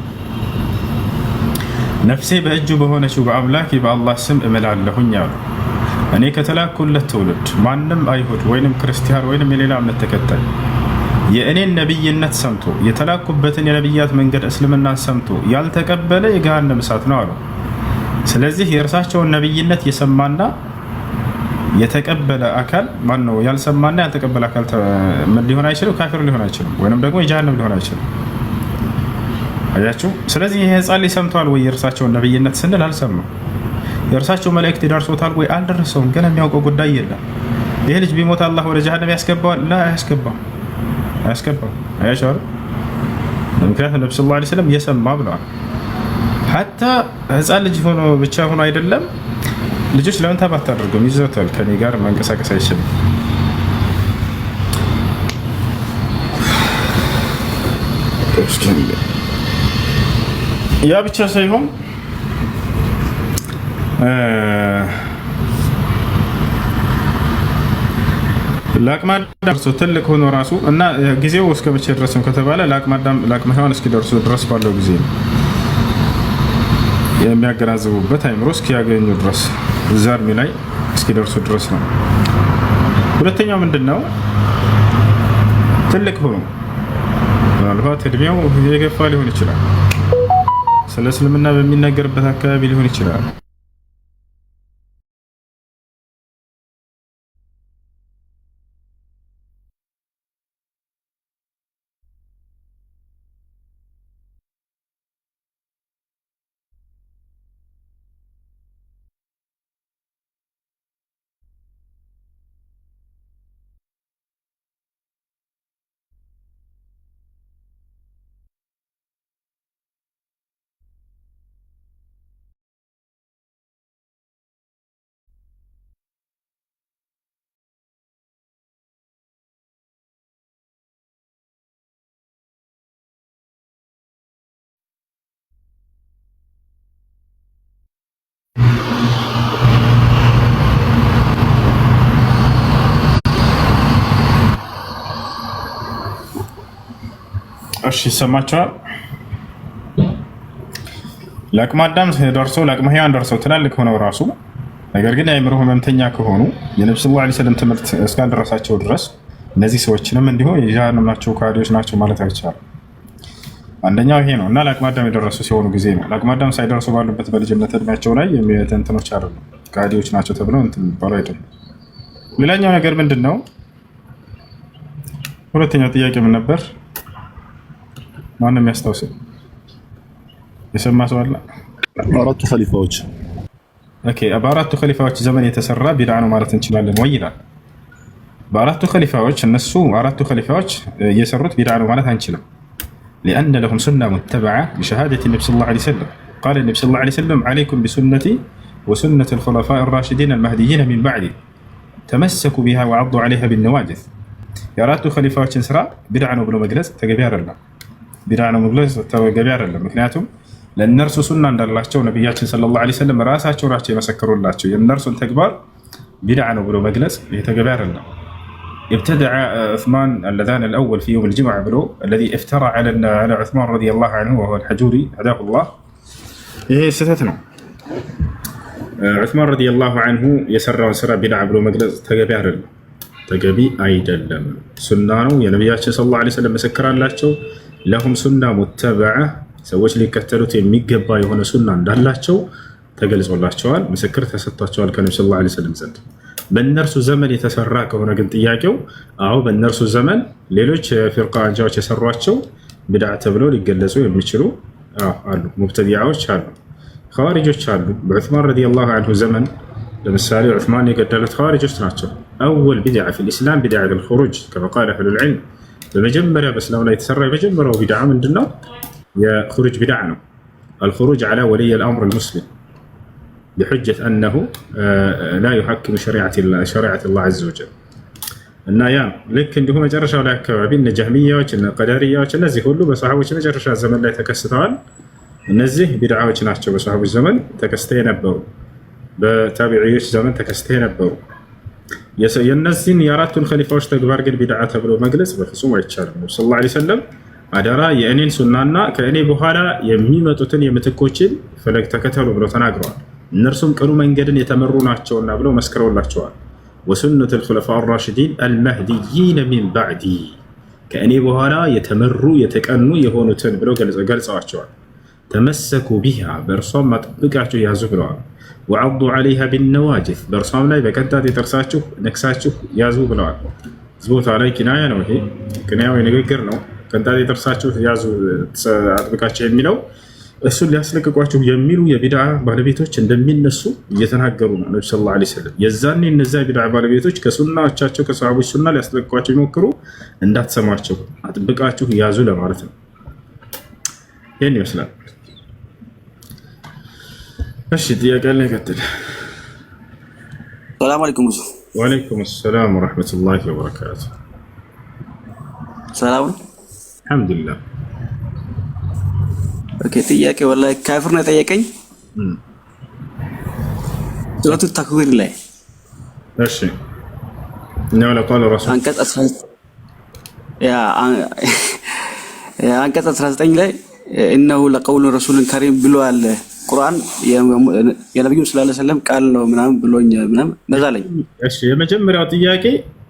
ነፍሴ በእጁ በሆነችው በአምላክ በአላህ ስም እምላለሁኝ አሉ። እኔ ከተላኩለት ትውልድ ማንም አይሁድ ወይንም ክርስቲያን ወይንም የሌላ እምነት ተከታይ የእኔን ነብይነት ሰምቶ የተላኩበትን የነብያት መንገድ እስልምናን ሰምቶ ያልተቀበለ የገሃነም እሳት ነው አሉ። ስለዚህ የእርሳቸውን ነብይነት የሰማና የተቀበለ አካል ማን ነው? ያልሰማና ያልተቀበለ አካል ምን ሊሆን አይችልም? ካፊር ሊሆን አይችልም፣ ወይንም ደግሞ የጀሃነም ሊሆን አይችልም። አያችሁ። ስለዚህ ይሄ ህፃን ልጅ ሰምቷል ወይ የእርሳቸውን ነብይነት ስንል አልሰማም። የእርሳቸው መልእክት ደርሶታል ወይ? አልደረሰውም። ገና የሚያውቀው ጉዳይ የለም። ይሄ ልጅ ቢሞት አላህ ወደ ጀሃነም ያስገባዋል? ላ አያስገባም። አያችሁ። ምክንያቱም ነብዩ ሰለላሁ ዐለይሂ ወሰለም የሰማ ብለዋል። ሐታ ህፃን ልጅ ሆኖ ብቻ ሆኖ አይደለም ልጆች ለምን ታባት አድርገው ይዘውታል። ከኔ ጋር መንቀሳቀስ አይችልም። ያ ብቻ ሳይሆን ለአቅመ አዳም ደርሶ ትልቅ ሆኖ ራሱ እና ጊዜው እስከ መቼ ድረስ ነው ከተባለ ለአቅመ ሔዋን እስኪደርሱ ድረስ ባለው ጊዜ ነው የሚያገናዝቡበት አይምሮ እስኪያገኙ ድረስ እዛ እድሜ ላይ እስኪደርሱ ድረስ ነው። ሁለተኛው ምንድን ነው? ትልቅ ሆኖ ምናልባት እድሜው የገፋ ሊሆን ይችላል። ስለ እስልምና በሚነገርበት አካባቢ ሊሆን ይችላል። እሺ ይሰማቸዋል። ለአቅመ አዳም ደርሰው ለአቅመ ሔዋን ደርሰው ትላልቅ ሆነው ራሱ ነገር ግን የአእምሮ ህመምተኛ ከሆኑ የነብዩ ሰለላሁ ዐለይሂ ወሰለም ትምህርት እስካልደረሳቸው ድረስ እነዚህ ሰዎችንም እንዲሁ የጀሃነም ናቸው ከሃዲዎች ናቸው ማለት አይቻልም። አንደኛው ይሄ ነው እና ለአቅመ አዳም የደረሱ ሲሆኑ ጊዜ ነው። ለአቅመ አዳም ሳይደርሱ ባሉበት በልጅነት እድሜያቸው ላይ የሚተንትኖች አይደሉም ከሃዲዎች ናቸው ተብለው እንትን የሚባሉ አይደሉም። ሌላኛው ነገር ምንድን ነው? ሁለተኛው ጥያቄ ምን ነበር? ማንም ያስታውስ? የሰማ ሰው አለ? አራቱ ኸሊፋዎች ኦኬ፣ በአራቱ ኸሊፋዎች ዘመን የተሰራ ቢድዓ ነው ማለት እንችላለን ወይ ይላል። በአራቱ ኸሊፋዎች እነሱ አራቱ ኸሊፋዎች የሰሩት ቢድዓ ነው ማለት አንችልም። لأن لهم سنة متبعة بشهادة النبي صلى الله عليه وسلم. قال النبي صلى الله عليه وسلم: عليكم بسنتي وسنة الخلفاء الراشدين المهديين من بعدي تمسكوا بها وعضوا عليها بالنواجذ. የአራቱ ኸሊፋዎችን ስራ ቢድዓ ነው ብሎ መግለጽ ተገቢ አይደለም። ቢድዓ ነው መግለጽ ተገቢ አይደለም። ምክንያቱም ለእነርሱ ሱና እንዳላቸው ነቢያችን ሰለላሁ ዐለይሂ ወሰለም ራሳቸው ናቸው የመሰከሩላቸው። የእነርሱን ተግባር ቢድዓ ነው ብሎ መግለጽ ተገቢ አይደለም። ابتدع عثمان اللذان الأول في يوم الجمعة بلو الذي افترى على عثمان رضي الله عنه وهو الحجوري هداه الله. إيه ستتنا عثمان رضي الله عنه يسرع سرع بدعة بلو مجلس تجبي أيدلم سنانو يا نبياتنا صلى الله عليه وسلم مسكر الله لهم سنة متبعة سويش لي كتلوت የሚገባ የሆነ ሱና እንዳላቸው ተገልጾላቸዋል። ምስክር ተሰጥቷቸዋል ከነብዩ ሰለላሁ ዐለይሂ ወሰለም ዘንድ። በእነርሱ ዘመን የተሰራ ከሆነ ግን ጥያቄው አዎ በእነርሱ ዘመን ሌሎች ፊርቃ አንጃዎች የሰሯቸው ቢድዓ ተብለው ሊገለጹ የሚችሉ አሉ። ሙብተዲዓዎች አሉ፣ ኸዋሪጆች አሉ። በዑስማን ረዲየላሁ ዐንሁ ዘመን ለምሳሌ ዑስማን የገደሉት ኸዋሪጆች ናቸው። አወል ቢድዓ ፊል ኢስላም ቢድዓ አልኹሩጅ ከማ ቃለ አህሉል ዒልም። በመጀመሪያ በእስላም ላይ የተሰራ የመጀመሪያው ቢድዓ ምንድነው? የኹሩጅ ቢድዓ ነው። አልኹሩጅ ዐላ ወሊይ አልአምር አልሙስሊም بحجة أنه لا يحكم شريعة الله عز وجل. እና ያ ልክ እንዲሁ መጨረሻው ላይ አካባቢ እነ ጀህሚያዎች እነ ቀዳሪያዎች እነዚህ ሁሉ በሰሃቦች መጨረሻ ዘመን ላይ ተከስተዋል። እነዚህ ቢድዓዎች ናቸው በሰሃቦች ዘመን ተከስተው የነበሩ፣ በታቢዒዎች ዘመን ተከስተው የነበሩ። የእነዚህን የአራቱን ኸሊፋዎች ተግባር ግን ቢድዓ ተብሎ መግለጽ በፍጹም አይቻልም። ነብዩ ሰለላሁ ዐለይሂ ወሰለም አደራ የእኔን ሱናና ከእኔ በኋላ የሚመጡትን የምትኮችን ፈለግ ተከተሉ ብለው ተናግረዋል። እነርሱም ቅኑ መንገድን የተመሩ ናቸውና ብለው መስክረውላቸዋል። ወሱነቱ ልኹለፋኢ አራሽዲን አልመህዲይን ሚን ባዕዲ ከእኔ በኋላ የተመሩ የተቀኑ የሆኑትን ብለው ገልጸዋቸዋል። ተመሰኩ ቢሃ በእርሷም አጥብቃችሁ ያዙ ብለዋል። ወዐዱ ዐለይሃ ቢነዋጅዝ በእርሷም ላይ በቀንጣት የጥርሳችሁ ነክሳችሁ ያዙ ብለዋል። እዚህ ቦታ ላይ ኪናያ ነው፣ ይሄ ቅንያዊ ንግግር ነው። ቀንጣት የጥርሳችሁ ያዙ አጥብቃችሁ የሚለው እሱን ሊያስለቅቋቸው የሚሉ የቢድዓ ባለቤቶች እንደሚነሱ እየተናገሩ ነው ነብዩ ሰለላሁ ዐለይሂ ወሰለም። የዛኔ እነዚያ የቢድዓ ባለቤቶች ከሱናዎቻቸው ከሰሃቦች ሱና ሊያስለቅቋቸው ይሞክሩ፣ እንዳትሰሟቸው አጥብቃችሁ ያዙ ለማለት ነው። ይህን ይመስላል። እሺ ጥያቄ ላይ ቀጥል። ሰላም አለይኩም። ብዙ ወአለይኩም ሰላም ወራህመቱላሂ ወበረካቱ። ሰላም አልሐምዱሊላህ። ኦኬ ጥያቄ ወላሂ ካፊር ነው የጠየቀኝ። ሱረቱ ተክዊር ላይ እሺ ነው ለቃል ረሱል አንቀጽ 19 ላይ እነሆ ለቀውሉ ረሱልን ከሪም ብሏል። ቁርአን የነብዩ ሰለላሁ ዐለይሂ ወሰለም ቃል ነው ምናምን ብሎኝ ምናምን ነዛ ላይ እሺ የመጀመሪያው ጥያቄ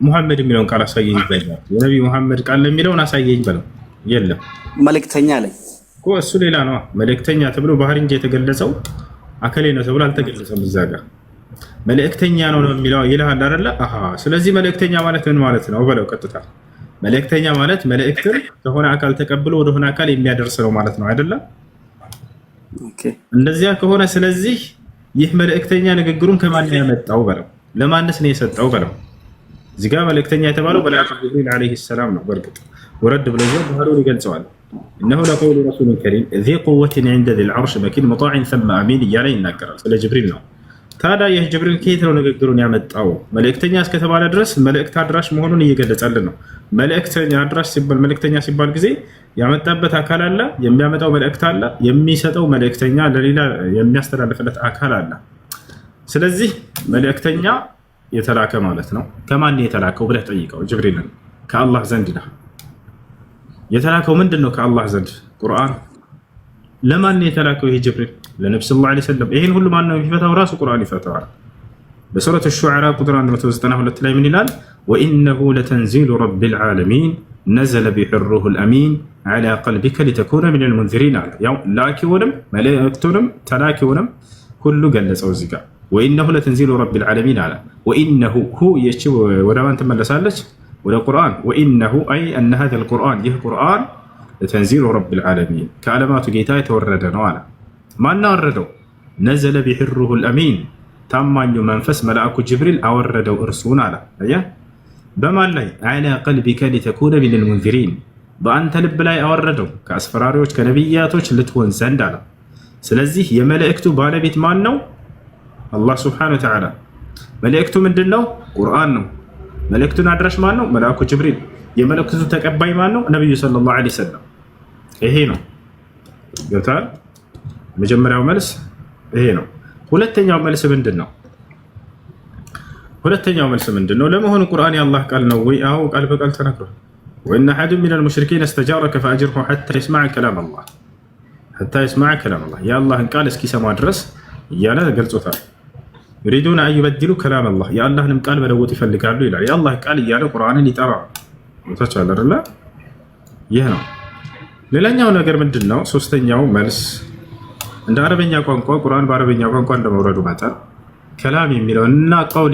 ሙሐመድ የሚለውን ቃል አሳየኝ ይባላል። የነብዩ ሙሐመድ ቃል ነው የሚለውን አሳየኝ በለው። የለም መልእክተኛ ላይ እሱ ሌላ ነው። መልእክተኛ ተብሎ ባህሪ እንጂ የተገለጸው አከሌ ነው ተብሎ አልተገለጸም። እዛ ጋር መልእክተኛ ነው የሚለው ይልሃል አይደለ? አሃ ስለዚህ መልእክተኛ ማለት ምን ማለት ነው በለው ቀጥታ። መልእክተኛ ማለት መልእክትን ከሆነ አካል ተቀብሎ ወደሆነ አካል የሚያደርስ ነው ማለት ነው አይደለ? ኦኬ እንደዚያ ከሆነ ስለዚህ ይህ መልእክተኛ ንግግሩን ከማን ነው ያመጣው በለው። ለማንስ ነው የሰጠው በለው። እዚህ ጋር መልእክተኛ የተባለው መልአኩ ጅብሪል አለይሂ ሰላም ነው። በርግጥ ወረድ ብሎ ባህሪውን ይገልጸዋል። إنه لقول رسول كريم ذي قوة عند ذي العرش مكين مطاع ثم أمين እያለ ይናገራል። ስለ ጅብሪል ነው። ታዲያ ይህ ጅብሪል ከየት ነው ንግግሩን ያመጣው? መልእክተኛ እስከተባለ ድረስ መልእክት አድራሽ መሆኑን እየገለጸልን ነው። መልእክተኛ አድራሽ ሲባል መልእክተኛ ሲባል ጊዜ ያመጣበት አካል አለ፣ የሚያመጣው መልእክት አለ፣ የሚሰጠው መልእክተኛ ለሌላ የሚያስተላልፍለት አካል አለ። ስለዚህ መልእክተኛ የተላከ ማለት ነው። ከማን የተላከው ብለህ ጠይቀው ጅብሪልን። ከአላህ ዘንድ ነው። የተላከው ምንድን ነው ከአላህ ዘንድ? ቁርአን። ለማን ነው የተላከው? ይሄ ጅብሪል ለነብዩ ሰለላሁ ዐለይሂ ወሰለም። ይሄን ሁሉ ማን ነው የሚፈታው? ራሱ ቁርአን ይፈታዋል። በሱረቱ ሹዓራ ቁጥር 192 ላይ ምን ይላል? ወኢነሁ ለተንዚሉ ረቢል ዓለሚን ነዘለ ቢሂ ሩሑል አሚን ዐላ ቀልቢከ ሊተኩነ ሚነል ሙንዚሪን አለ። ያው ላኪውንም መልእክቱንም ተላኪውንም ሁሉ ገለጸው እዚህ ጋር። ወኢነሁ ለተንዚሉ ረቢል ዓለሚን አለ። ወኢነሁ ሁ የቺ ወደ ማን ትመለሳለች? ወደ ቁርአን። ወኢነሁ አይ አነ ሀዘል ቁርአን ይህ ቁርአን ለተንዚሉ ረቢል ዓለሚን ከዓለማቱ ጌታ የተወረደ ነው አለ። ማን አወረደው? ነዘለ ቢሂ ሩሑል አሚን ታማኙ መንፈስ መልአኩ ጅብሪል አወረደው እርሱን አለ። አየህ በማን ላይ? ዐላ ቀልቢከ ሊተኩነ ሚነል ሙንዚሪን በአንተ ልብ ላይ አወረደው ከአስፈራሪዎች ከነቢያቶች ልትሆን ዘንድ አለ። ስለዚህ የመልእክቱ ባለቤት ማን ነው? አላህ ስብሓነሁ ወተዓላ። መልእክቱ ምንድን ነው? ቁርአን ነው። መልእክቱን አድራሽ ማን ነው? መልአኩ ጅብሪል። የመልእክቱ ተቀባይ ማን ነው? ነቢዩ ሰለላሁ ዐለይሂ ወሰለም። ይሄ ነው ገብቶሃል? መጀመሪያው መልስ ይሄ ነው። ሁለተኛው መልስ ምንድን ነው? ሁለተኛው መልስ ምንድን ነው? ለመሆኑ ቁርአን የአላህ ቃል ነው ወይ? አዎ ቃል በቃል ተነግሯል። ወኢነ አሐደን ሚነል ሙሽሪኪን እስተጃረከ ፈአጅርሁ ሐታ የስመዐ ከላም አላህ ሐታ የስመዐ ከላም አላህ የአላህን ቃል እስኪሰማ ድረስ እያለ ገልጾታል። ዩሪዱነ አን ዩበድሉ ከላም አላህ የአላህንም ቃል መለወጥ ይፈልጋሉ ይላል። የአላህ ቃል እያለ ቁርአንን ይጠራል። ቦታች አለ አይደለ? ይህ ነው። ሌላኛው ነገር ምንድን ነው? ሶስተኛው መልስ እንደ አረበኛ ቋንቋ ቁርአን በአረበኛ ቋንቋ እንደመውረዱ መጠን ከላም የሚለውና ቀውል